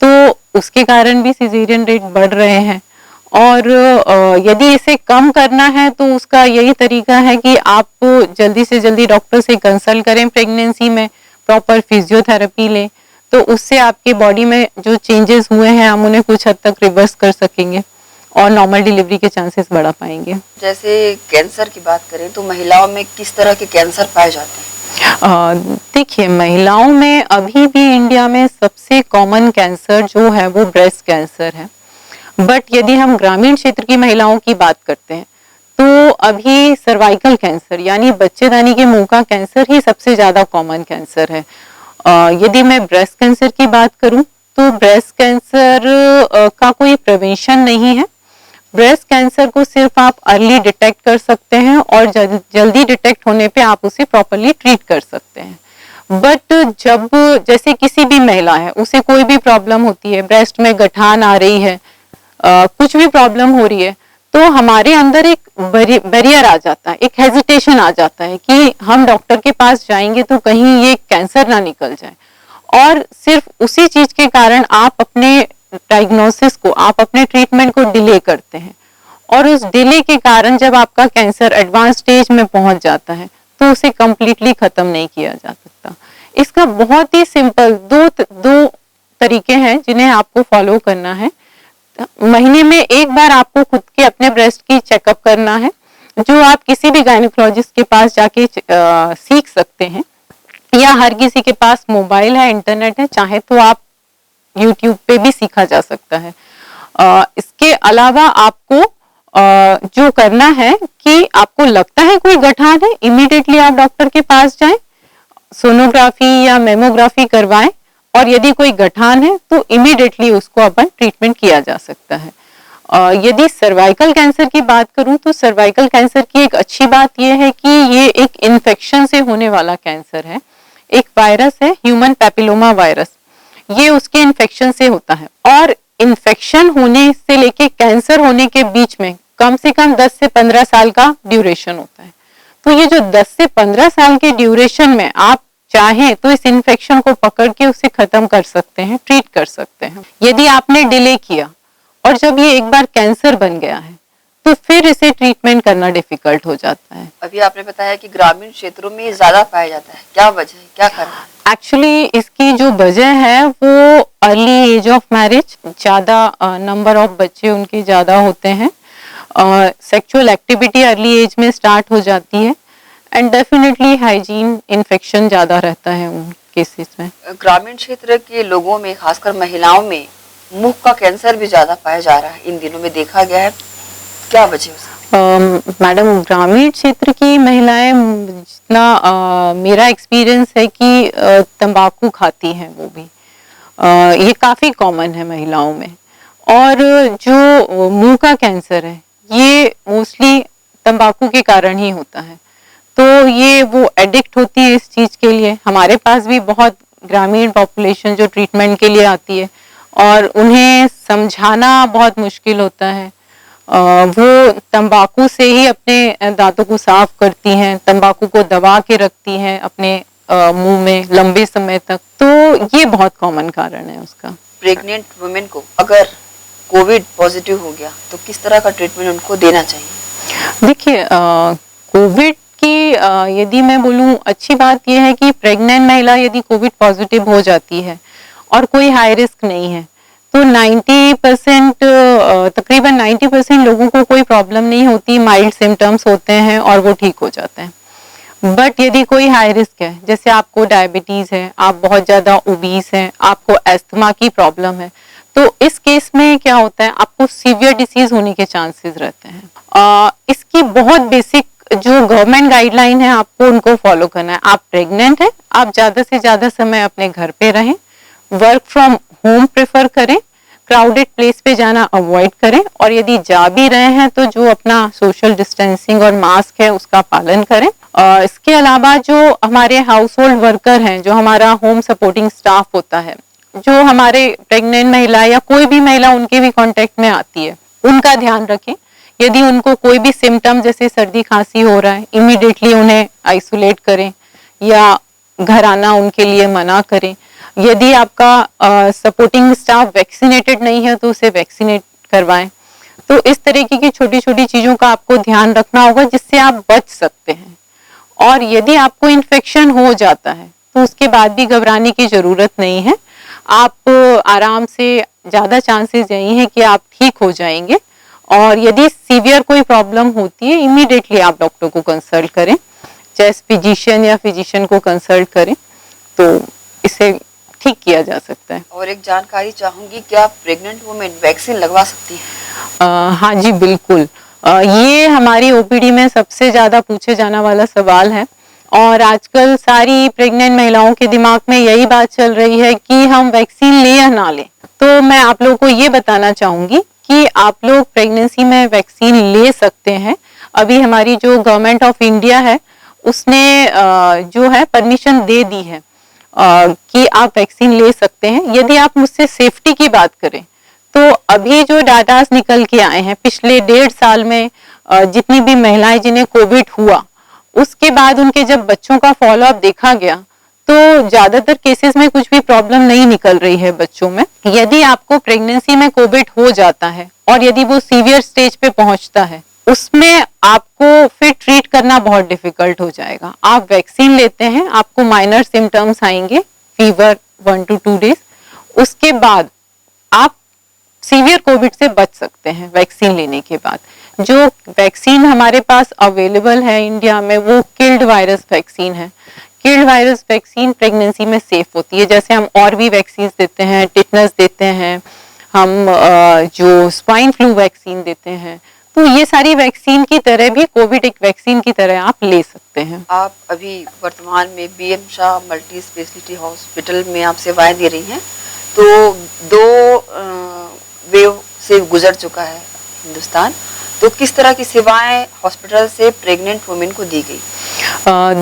[SPEAKER 20] तो उसके कारण भी सिजेरियन रेट बढ़ रहे हैं। और यदि इसे कम करना है तो उसका यही तरीका है कि आप जल्दी से जल्दी डॉक्टर से कंसल्ट करें, प्रेगनेंसी में प्रॉपर फिजियोथेरेपी लें, तो उससे आपके बॉडी में जो चेंजेस हुए हैं हम उन्हें कुछ हद तक रिवर्स कर सकेंगे और नॉर्मल डिलीवरी के चांसेस बढ़ा पाएंगे।
[SPEAKER 1] जैसे कैंसर की बात करें तो महिलाओं में किस तरह के कैंसर पाए जाते हैं?
[SPEAKER 20] देखिए, महिलाओं में अभी भी इंडिया में सबसे कॉमन कैंसर जो है वो ब्रेस्ट कैंसर है। बट यदि हम ग्रामीण क्षेत्र की महिलाओं की बात करते हैं तो अभी सर्वाइकल कैंसर यानी बच्चेदानी के मुंह का कैंसर ही सबसे ज्यादा कॉमन कैंसर है। यदि मैं ब्रेस्ट कैंसर की बात करूं तो ब्रेस्ट कैंसर का कोई प्रिवेंशन नहीं है। ब्रेस्ट कैंसर को सिर्फ आप अर्ली डिटेक्ट कर सकते हैं और जल्दी डिटेक्ट होने पे आप उसे प्रॉपरली ट्रीट कर सकते हैं। बट जब जैसे किसी भी महिला है, उसे कोई भी प्रॉब्लम होती है, ब्रेस्ट में गठान आ रही है, कुछ भी प्रॉब्लम हो रही है, तो हमारे अंदर एक बैरियर आ जाता है, एक हेजिटेशन आ जाता है कि हम डॉक्टर के पास जाएंगे तो कहीं ये कैंसर ना निकल जाए। और सिर्फ उसी चीज के कारण आप अपने डायग्नोसिस को, आप अपने ट्रीटमेंट को डिले करते हैं, और उस डिले के कारण जब आपका कैंसर एडवांस स्टेज में पहुंच जाता है तो उसे कंप्लीटली खत्म नहीं किया जा सकता। इसका बहुत ही सिंपल दो तरीके हैं जिन्हें आपको फॉलो करना है। महीने में एक बार आपको खुद के अपने ब्रेस्ट की चेकअप करना है, जो आप किसी भी गायनेकोलॉजिस्ट के पास जाके सीख सकते हैं, या हर किसी के पास मोबाइल है, इंटरनेट है, चाहे तो आप यूट्यूब पे भी सीखा जा सकता है। इसके अलावा आपको जो करना है कि आपको लगता है कोई गठान है, इमीडिएटली आप डॉक्टर के पास जाएं, सोनोग्राफी या मेमोग्राफी करवाएं, और यदि कोई गठान है तो इमीडिएटली उसको अपन ट्रीटमेंट किया जा सकता है। यदि सर्वाइकल कैंसर की बात करूं तो सर्वाइकल कैंसर की एक अच्छी बात यह है कि ये एक इन्फेक्शन से होने वाला कैंसर है। एक वायरस है, ह्यूमन पैपिलोमा वायरस, ये उसके इन्फेक्शन से होता है, और इन्फेक्शन होने से लेके कैंसर होने के बीच में कम से कम 10 से 15 साल का ड्यूरेशन होता है। तो ये जो 10 से 15 साल के ड्यूरेशन में आप चाहें तो इस इन्फेक्शन को पकड़ के उसे खत्म कर सकते हैं, ट्रीट कर सकते हैं। यदि आपने डिले किया और जब ये एक बार कैंसर बन गया है तो फिर इसे ट्रीटमेंट करना डिफिकल्ट हो जाता है।
[SPEAKER 1] अभी आपने बताया कि ग्रामीण क्षेत्रों में ज्यादा पाया जाता है, क्या वजह है, क्या कारण है?
[SPEAKER 20] एक्चुअली इसकी जो वजह है वो अर्ली एज ऑफ मैरिज, ज्यादा नंबर ऑफ बच्चे उनके ज्यादा होते हैं, सेक्सुअल एक्टिविटी अर्ली एज में स्टार्ट हो जाती है, एंड डेफिनेटली हाइजीन इन्फेक्शन ज्यादा रहता है उन केसेस में।
[SPEAKER 1] ग्रामीण क्षेत्र के लोगों में, खासकर महिलाओं में, मुख का कैंसर भी ज्यादा पाया जा रहा है, इन दिनों में देखा गया है, क्या वजह है?
[SPEAKER 20] मैडम, ग्रामीण क्षेत्र की महिलाएं, जितना मेरा एक्सपीरियंस है कि तंबाकू खाती हैं, वो भी ये काफी कॉमन है महिलाओं में। और जो मुंह का कैंसर है ये मोस्टली तंबाकू के कारण ही होता है, तो ये वो एडिक्ट होती है इस चीज के लिए। हमारे पास भी बहुत ग्रामीण पॉपुलेशन जो ट्रीटमेंट के लिए आती है और उन्हें समझाना बहुत मुश्किल होता है। वो तंबाकू से ही अपने दांतों को साफ करती हैं, तंबाकू को दबा के रखती हैं अपने मुंह में लंबे समय तक, तो ये बहुत कॉमन कारण है उसका।
[SPEAKER 1] प्रेग्नेंट वुमेन को अगर कोविड पॉजिटिव हो गया तो किस तरह का ट्रीटमेंट उनको देना चाहिए?
[SPEAKER 20] देखिए, कोविड की यदि मैं बोलूं, अच्छी बात यह है कि प्रेग्नेंट महिला यदि कोविड पॉजिटिव हो जाती है और कोई हाई रिस्क नहीं है तो 90% तकरीबन 90% लोगों को कोई प्रॉब्लम नहीं होती, माइल्ड सिम्टम्स होते हैं और वो ठीक हो जाते हैं। बट यदि कोई हाई रिस्क है, जैसे आपको डायबिटीज है, आप बहुत ज्यादा ओबीस हैं, आपको एस्थमा की प्रॉब्लम है, तो इस केस में क्या होता है, आपको सीवियर डिसीज होने के चांसेस रहते हैं। इसकी बहुत बेसिक जो गवर्नमेंट गाइडलाइन है आपको उनको फॉलो करना है। आप प्रेग्नेंट हैं, आप ज्यादा से ज्यादा समय अपने घर पे रहें, वर्क फ्रॉम होम प्रेफर करें, क्राउडेड प्लेस पे जाना अवॉइड करें, और यदि जा भी रहे हैं तो जो अपना सोशल डिस्टेंसिंग और मास्क है उसका पालन करें। इसके अलावा जो हमारे हाउस होल्ड वर्कर हैं, जो हमारा होम सपोर्टिंग स्टाफ होता है, जो हमारे प्रेग्नेंट महिला या कोई भी महिला उनके भी कांटेक्ट में आती है, उनका ध्यान रखें। यदि उनको कोई भी सिम्टम जैसे सर्दी खांसी हो रहा है, इमीडिएटली उन्हें आइसोलेट करें या घर आना उनके लिए मना करें। यदि आपका सपोर्टिंग स्टाफ वैक्सीनेटेड नहीं है तो उसे वैक्सीनेट करवाएं। तो इस तरीके की छोटी छोटी चीजों का आपको ध्यान रखना होगा जिससे आप बच सकते हैं। और यदि आपको इन्फेक्शन हो जाता है तो उसके बाद भी घबराने की जरूरत नहीं है, आप आराम से, ज्यादा चांसेस यही है कि आप ठीक हो जाएंगे। और यदि सीवियर कोई प्रॉब्लम होती है, इमीडिएटली आप डॉक्टर को कंसल्ट करें, चेस्ट फिजिशियन या फिजिशियन को कंसल्ट करें, तो इसे ठीक किया जा सकता है।
[SPEAKER 1] और एक जानकारी चाहूंगी, क्या प्रेग्नेंट वुमेन वैक्सीन लगवा सकती है?
[SPEAKER 20] हाँ जी, बिल्कुल। ये हमारी ओपीडी में सबसे ज्यादा पूछे जाने वाला सवाल है, और आजकल सारी प्रेग्नेंट महिलाओं के दिमाग में यही बात चल रही है कि हम वैक्सीन ले या ना ले। तो मैं आप लोगों को ये बताना चाहूंगी कि आप लोग प्रेगनेंसी में वैक्सीन ले सकते हैं। अभी हमारी जो गवर्नमेंट ऑफ इंडिया है उसने जो है परमिशन दे दी है कि आप वैक्सीन ले सकते हैं। यदि आप मुझसे सेफ्टी की बात करें तो अभी जो डाटास निकल के आए हैं पिछले 1.5 साल में जितनी भी महिलाएं जिन्हें कोविड हुआ उसके बाद उनके जब बच्चों का फॉलोअप देखा गया तो ज्यादातर केसेस में कुछ भी प्रॉब्लम नहीं निकल रही है बच्चों में। यदि आपको प्रेगनेंसी में कोविड हो जाता है और यदि वो सीवियर स्टेज पे पहुंचता है उसमें आपको फिर ट्रीट करना बहुत डिफिकल्ट हो जाएगा। आप वैक्सीन लेते हैं, आपको माइनर सिम्टम्स आएंगे, फीवर 1 to 2 डेज, उसके बाद आप सीवियर कोविड से बच सकते हैं वैक्सीन लेने के बाद। जो वैक्सीन हमारे पास अवेलेबल है इंडिया में वो किल्ड वायरस वैक्सीन है। किल्ड वायरस वैक्सीन प्रेगनेंसी में सेफ होती है। जैसे हम और भी वैक्सीन देते हैं, टिटनस देते हैं, हम जो स्वाइन फ्लू वैक्सीन देते हैं, तो ये सारी वैक्सीन की तरह भी कोविड एक वैक्सीन की तरह आप ले सकते हैं।
[SPEAKER 1] आप अभी वर्तमान में BM Shah multi speciality hospital में आप सेवाएं दे रही हैं, तो 2 वेव से गुजर चुका है हिंदुस्तान, तो किस तरह की सेवाएं हॉस्पिटल से प्रेग्नेंट वुमेन को दी गई?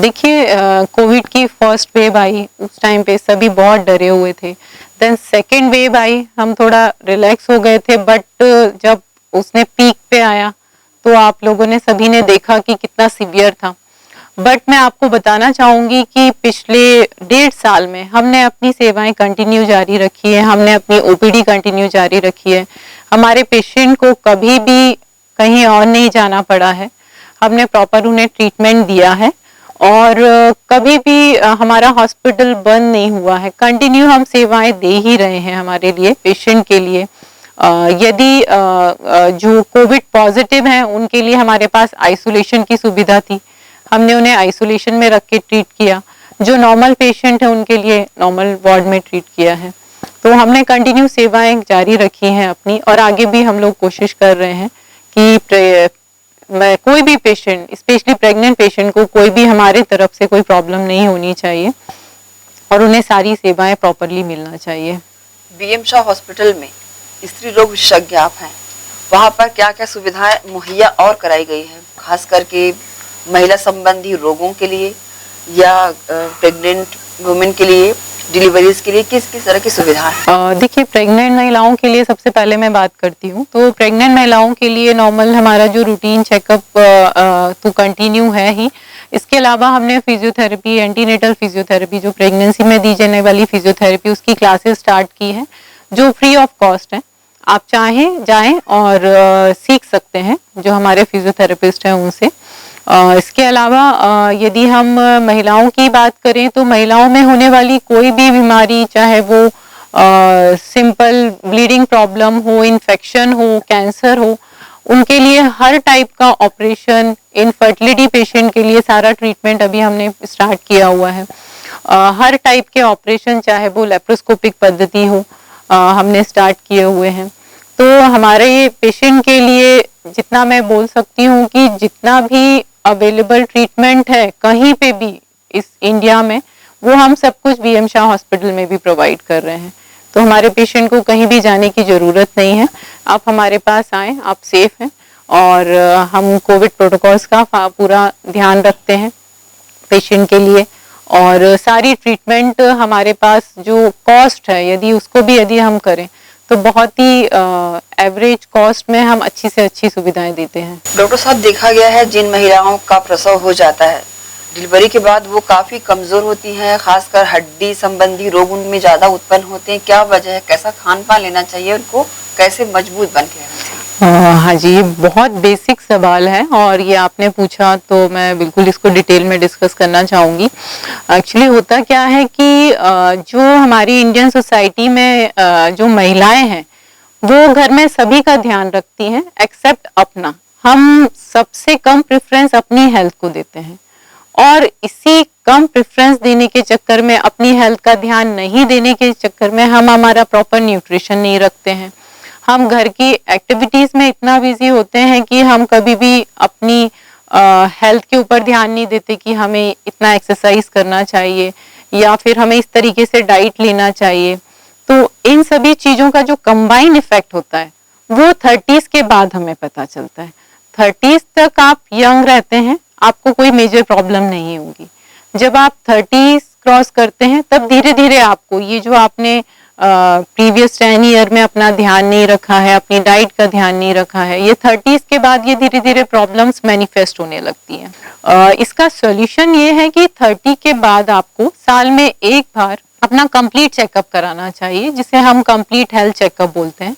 [SPEAKER 20] देखिए कोविड की फर्स्ट वेव आई, उस टाइम पे सभी बहुत डरे हुए थे। देन सेकेंड वेव आई, हम थोड़ा रिलैक्स हो गए थे, बट जब उसने पीक पे आया तो आप लोगों ने सभी ने देखा कि कितना सीवियर था। बट मैं आपको बताना चाहूंगी कि पिछले 1.5 साल में हमने अपनी सेवाएं कंटिन्यू जारी रखी है, हमने अपनी ओपीडी कंटिन्यू जारी रखी है। हमारे पेशेंट को कभी भी कहीं और नहीं जाना पड़ा है, हमने प्रॉपर उन्हें ट्रीटमेंट दिया है और कभी भी हमारा हॉस्पिटल बंद नहीं हुआ है। कंटिन्यू हम सेवाएं दे ही रहे हैं हमारे लिए, पेशेंट के लिए। यदि जो कोविड पॉजिटिव हैं उनके लिए हमारे पास आइसोलेशन की सुविधा थी, हमने उन्हें आइसोलेशन में रख के ट्रीट किया। जो नॉर्मल पेशेंट है उनके लिए नॉर्मल वार्ड में ट्रीट किया है। तो हमने कंटिन्यू सेवाएं जारी रखी हैं अपनी, और आगे भी हम लोग कोशिश कर रहे हैं कि कोई भी पेशेंट, स्पेशली प्रेग्नेंट पेशेंट को कोई भी हमारे तरफ से कोई प्रॉब्लम नहीं होनी चाहिए और उन्हें सारी सेवाएं प्रॉपरली मिलना चाहिए।
[SPEAKER 1] बीएम शाह हॉस्पिटल में स्त्री रोग विशेषज्ञ आप हैं, वहाँ पर क्या क्या सुविधाएं मुहैया और कराई गई है, खास करके महिला संबंधी रोगों के लिए या प्रेग्नेंट वुमेन के लिए, डिलीवरीज के लिए किस किस तरह की सुविधा है?
[SPEAKER 20] देखिए प्रेग्नेंट महिलाओं के लिए सबसे पहले मैं बात करती हूँ, तो प्रेग्नेंट महिलाओं के लिए नॉर्मल हमारा जो रूटीन चेकअप तो कंटिन्यू है ही। इसके अलावा हमने फिजियोथेरेपी, एंटीनेटल फिजियोथेरेपी, जो प्रेगनेंसी में दी जाने वाली फिजियोथेरेपी, उसकी क्लासेस स्टार्ट की है जो फ्री ऑफ कॉस्ट है। आप चाहें जाएं और सीख सकते हैं जो हमारे फिजियोथेरेपिस्ट हैं उनसे। इसके अलावा यदि हम महिलाओं की बात करें तो महिलाओं में होने वाली कोई भी बीमारी, चाहे वो सिंपल ब्लीडिंग प्रॉब्लम हो, इन्फेक्शन हो, कैंसर हो, उनके लिए हर टाइप का ऑपरेशन, इनफर्टिलिटी पेशेंट के लिए सारा ट्रीटमेंट अभी हमने स्टार्ट किया हुआ है। हर टाइप के ऑपरेशन, चाहे वो लेप्रोस्कोपिक पद्धति हो, हमने स्टार्ट किए हुए हैं। तो हमारे पेशेंट के लिए जितना मैं बोल सकती हूँ कि जितना भी अवेलेबल ट्रीटमेंट है कहीं पे भी इस इंडिया में, वो हम सब कुछ बीएम शाह हॉस्पिटल में भी प्रोवाइड कर रहे हैं। तो हमारे पेशेंट को कहीं भी जाने की ज़रूरत नहीं है, आप हमारे पास आएँ, आप सेफ हैं। और हम कोविड प्रोटोकॉल्स का पूरा ध्यान रखते हैं पेशेंट के लिए, और सारी ट्रीटमेंट हमारे पास जो कॉस्ट है यदि हम करें तो बहुत ही एवरेज कॉस्ट में हम अच्छी से अच्छी सुविधाएं देते हैं।
[SPEAKER 1] डॉक्टर साहब, देखा गया है जिन महिलाओं का प्रसव हो जाता है डिलीवरी के बाद वो काफी कमजोर होती हैं, खासकर हड्डी संबंधी रोग उनमें ज्यादा उत्पन्न होते हैं। क्या वजह है, कैसा खान पान लेना चाहिए, उनको कैसे मजबूत बन के रहना चाहिए?
[SPEAKER 20] हाँ जी, ये बहुत बेसिक सवाल है और ये आपने पूछा तो मैं बिल्कुल इसको डिटेल में डिस्कस करना चाहूँगी। एक्चुअली होता क्या है कि जो हमारी इंडियन सोसाइटी में जो महिलाएं हैं वो घर में सभी का ध्यान रखती हैं एक्सेप्ट अपना। हम सबसे कम प्रेफरेंस अपनी हेल्थ को देते हैं और इसी कम प्रेफरेंस देने के चक्कर में, अपनी हेल्थ का ध्यान नहीं देने के चक्कर में हम हमारा प्रॉपर न्यूट्रिशन नहीं रखते हैं। हम घर की एक्टिविटीज में इतना बिजी होते हैं कि हम कभी भी अपनी हेल्थ के ऊपर ध्यान नहीं देते कि हमें इतना एक्सरसाइज करना चाहिए या फिर हमें इस तरीके से डाइट लेना चाहिए। तो इन सभी चीज़ों का जो कंबाइन इफेक्ट होता है वो 30s के बाद हमें पता चलता है। 30s तक आप यंग रहते हैं, आपको कोई मेजर प्रॉब्लम नहीं होगी। जब आप 30s क्रॉस करते हैं तब धीरे धीरे आपको ये जो आपने प्रीवियस 10 ईयर में अपना ध्यान नहीं रखा है, अपनी डाइट का ध्यान नहीं रखा है, ये 30s के बाद ये धीरे धीरे प्रॉब्लम्स मैनिफेस्ट होने लगती हैं। इसका सॉल्यूशन ये है कि 30 के बाद आपको साल में एक बार अपना कंप्लीट चेकअप कराना चाहिए, जिसे हम कंप्लीट हेल्थ चेकअप बोलते हैं।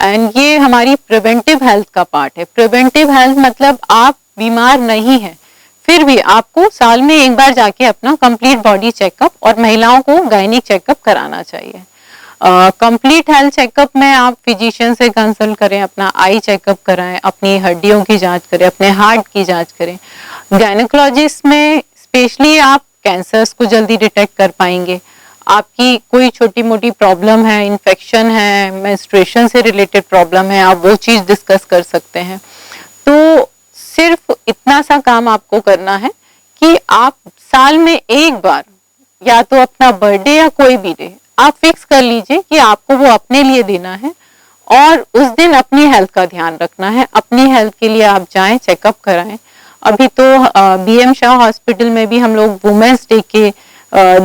[SPEAKER 20] एंड ये हमारी प्रिवेंटिव हेल्थ का पार्ट है। प्रिवेंटिव हेल्थ मतलब आप बीमार नहीं है फिर भी आपको साल में एक बार जाके अपना कंप्लीट बॉडी चेकअप, और महिलाओं को गायनिक चेकअप कराना चाहिए। कंप्लीट हेल्थ चेकअप में आप फिजिशियन से कंसल्ट करें, अपना आई चेकअप कराएं, अपनी हड्डियों की जांच करें, अपने हार्ट की जांच करें। गायनेकोलॉजिस्ट में स्पेशली आप कैंसर्स को जल्दी डिटेक्ट कर पाएंगे। आपकी कोई छोटी मोटी प्रॉब्लम है, इन्फेक्शन है, मेंस्ट्रुएशन से रिलेटेड प्रॉब्लम है, आप वो चीज डिस्कस कर सकते हैं। तो सिर्फ इतना सा काम आपको करना है कि आप साल में एक बार या तो अपना बर्थडे या कोई भी डे आप फिक्स कर लीजिए कि आपको वो अपने लिए देना है, और उस दिन अपनी हेल्थ का ध्यान रखना है। अपनी हेल्थ के लिए आप जाएं, चेकअप कराएं। अभी तो BM शाह हॉस्पिटल में भी हम लोग वुमेन्स डे के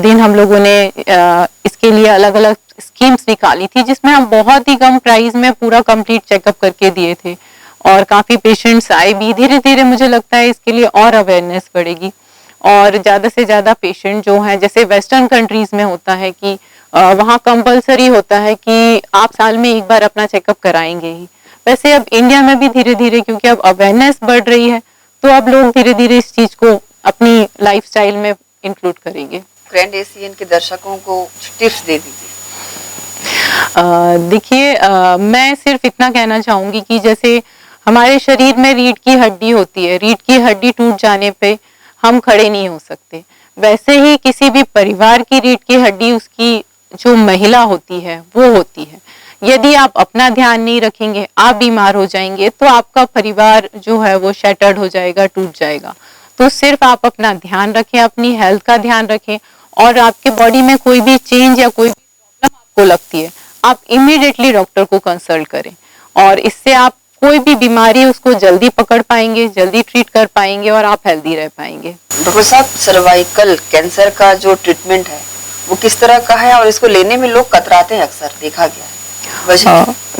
[SPEAKER 20] दिन हम लोगों ने इसके लिए अलग अलग स्कीम्स निकाली थी, जिसमें हम बहुत ही कम प्राइस में पूरा कंप्लीट चेकअप करके दिए थे, और काफी पेशेंट्स आए भी। धीरे धीरे मुझे लगता है इसके लिए और अवेयरनेस बढ़ेगी, और ज्यादा से ज्यादा पेशेंट जो हैं, जैसे वेस्टर्न कंट्रीज में होता है कि वहाँ कंपलसरी होता है कि आप साल में एक बार अपना चेकअप कराएंगे ही, वैसे अब इंडिया में भी धीरे धीरे, क्योंकि अब अवेयरनेस बढ़ रही है, तो अब लोग धीरे धीरे इस चीज को अपनी लाइफस्टाइल में इंक्लूड करेंगे।
[SPEAKER 1] ग्रैंड एशियन के दर्शकों को टिप्स दे दीजिए।
[SPEAKER 20] देखिए, मैं सिर्फ इतना कहना चाहूंगी कि जैसे हमारे शरीर में रीढ़ की हड्डी होती है, रीढ़ की हड्डी टूट जाने पे हम खड़े नहीं हो सकते, वैसे ही किसी भी परिवार की रीढ़ की हड्डी उसकी जो महिला होती है वो होती है। यदि आप अपना ध्यान नहीं रखेंगे, आप बीमार हो जाएंगे, तो आपका परिवार जो है वो शैटर्ड हो जाएगा, टूट जाएगा। तो सिर्फ आप अपना ध्यान रखें, अपनी हेल्थ का ध्यान रखें, और आपके बॉडी में कोई भी चेंज या कोई भी प्रॉब्लम आपको लगती है, आप इमीडिएटली डॉक्टर को कंसल्ट करें, और इससे आप कोई भी बीमारी उसको जल्दी पकड़ पाएंगे, जल्दी ट्रीट कर पाएंगे, और आप हेल्दी रह पाएंगे।
[SPEAKER 1] डॉक्टर साहब, सर्वाइकल कैंसर का जो ट्रीटमेंट है वो किस तरह का है, और इसको लेने में लोग कतराते हैं, अक्सर देखा गया है।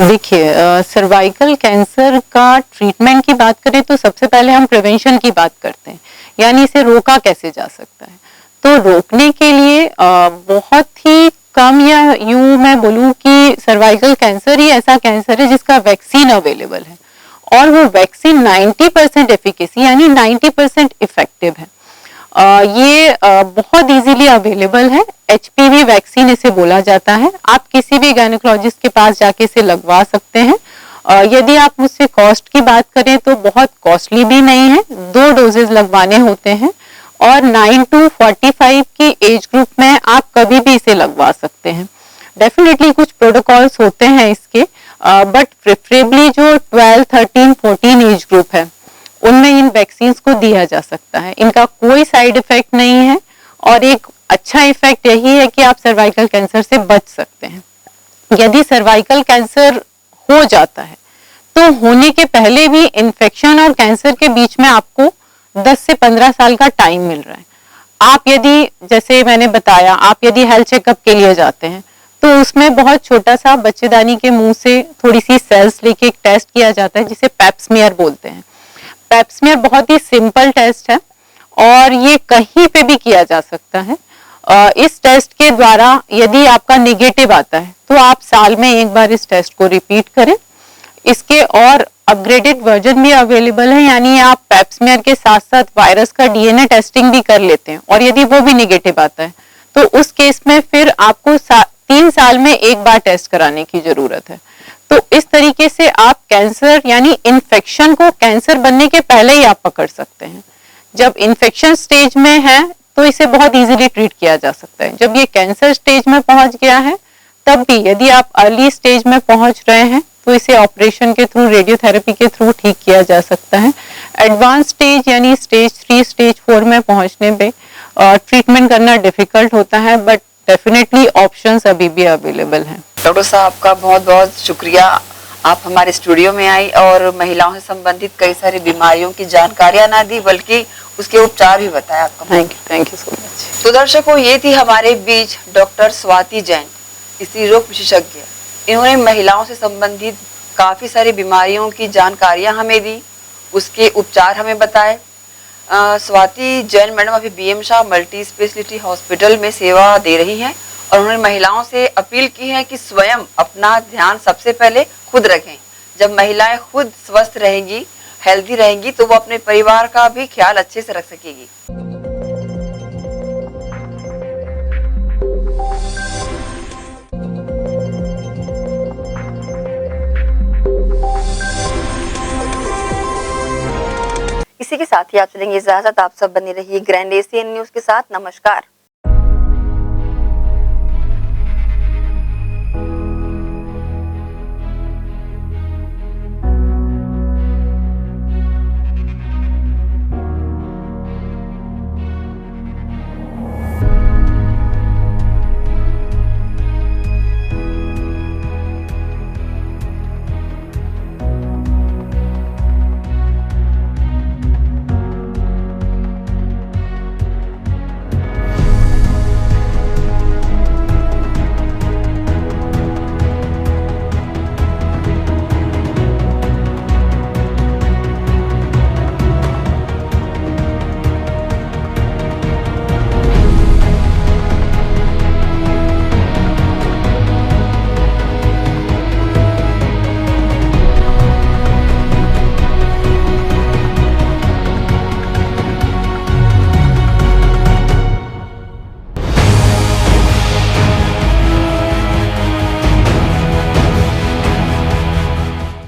[SPEAKER 20] देखिए, सर्वाइकल कैंसर का ट्रीटमेंट की बात करें तो सबसे पहले हम प्रिवेंशन की बात करते हैं, यानी इसे रोका कैसे जा सकता है। तो रोकने के लिए बहुत ही कम, या यूं मैं बोलूं कि सर्वाइकल कैंसर ही ऐसा कैंसर है जिसका वैक्सीन अवेलेबल है, और वो वैक्सीन 90% एफिकेसी यानी 90% इफेक्टिव है। ये बहुत इजीली अवेलेबल है। HPV वैक्सीन इसे बोला जाता है। आप किसी भी गायनेकोलॉजिस्ट के पास जाके इसे लगवा सकते हैं। यदि आप मुझसे कॉस्ट की बात करें तो बहुत कॉस्टली भी नहीं है, 2 डोजेज लगवाने होते हैं, और 9 to 45 की एज ग्रुप में आप कभी भी इसे लगवा सकते हैं। डेफिनेटली कुछ प्रोटोकॉल्स होते हैं इसके, बट प्रेफरेबली जो 12, 13, 14 एज ग्रुप है उनमें इन वैक्सीन को दिया जा सकता है। इनका कोई साइड इफेक्ट नहीं है, और एक अच्छा इफेक्ट यही है कि आप सर्वाइकल कैंसर से बच सकते हैं। यदि सर्वाइकल कैंसर हो जाता है तो होने के पहले भी इन्फेक्शन और कैंसर के बीच में आपको 10 से 15 साल का टाइम मिल रहा है। आप यदि, जैसे मैंने बताया, आप यदि हेल्थ चेकअप के लिए जाते हैं तो उसमें बहुत छोटा सा बच्चेदानी के मुंह से थोड़ी सी सेल्स लेके एक टेस्ट किया जाता है जिसे पैप्समियर बोलते हैं। पैप्समियर बहुत ही सिंपल टेस्ट है और ये कहीं पे भी किया जा सकता है। इस टेस्ट के द्वारा यदि आपका नेगेटिव आता है तो आप साल में एक बार इस टेस्ट को रिपीट करें। इसके और अपग्रेडेड वर्जन भी अवेलेबल है, यानी आप पैप्समियर के साथ साथ वायरस का DNA टेस्टिंग भी कर लेते हैं, और यदि वो भी नेगेटिव आता है तो उस केस में फिर आपको 3 साल में एक बार टेस्ट कराने की जरूरत है। तो इस तरीके से आप कैंसर यानी इन्फेक्शन को कैंसर बनने के पहले ही आप पकड़ सकते हैं। जब इन्फेक्शन स्टेज में है तो इसे बहुत इजीली ट्रीट किया जा सकता है। जब ये कैंसर स्टेज में पहुंच गया है तब भी यदि आप अर्ली स्टेज में पहुंच रहे हैं तो इसे ऑपरेशन के थ्रू, रेडियोथेरेपी के थ्रू ठीक किया जा सकता है। एडवांस स्टेज यानी स्टेज 3, स्टेज 4 में पहुंचने पे ट्रीटमेंट करना डिफिकल्ट होता है, बट डेफिनेटली ऑप्शंस अभी भी अवेलेबल हैं।
[SPEAKER 1] डॉक्टर साहब, आपका बहुत बहुत शुक्रिया। आप हमारे स्टूडियो में आई और महिलाओं से संबंधित कई सारी बीमारियों की जानकारियां ना दी, बल्कि उसके उपचार भी बताए आपका।
[SPEAKER 20] Thank you so much.
[SPEAKER 1] तो दर्शकों, ये थी हमारे बीच डॉक्टर स्वाति जैन, स्त्री रोग विशेषज्ञ। इन्होंने महिलाओं से संबंधित काफी सारी बीमारियों की जानकारियां हमें दी, उसके उपचार हमें बताए। स्वाति जैन मैडम अभी BM Shah multi speciality hospital में सेवा दे रही हैं और उन्होंने महिलाओं से अपील की है कि स्वयं अपना ध्यान सबसे पहले खुद रखें। जब महिलाएं खुद स्वस्थ रहेंगी, हेल्दी रहेंगी, तो वो अपने परिवार का भी ख्याल अच्छे से रख सकेगी। इसी के साथ ही आप चलेंगे इजाजत। आप सब बने रहिए ग्रैंड एशियन न्यूज के साथ। नमस्कार।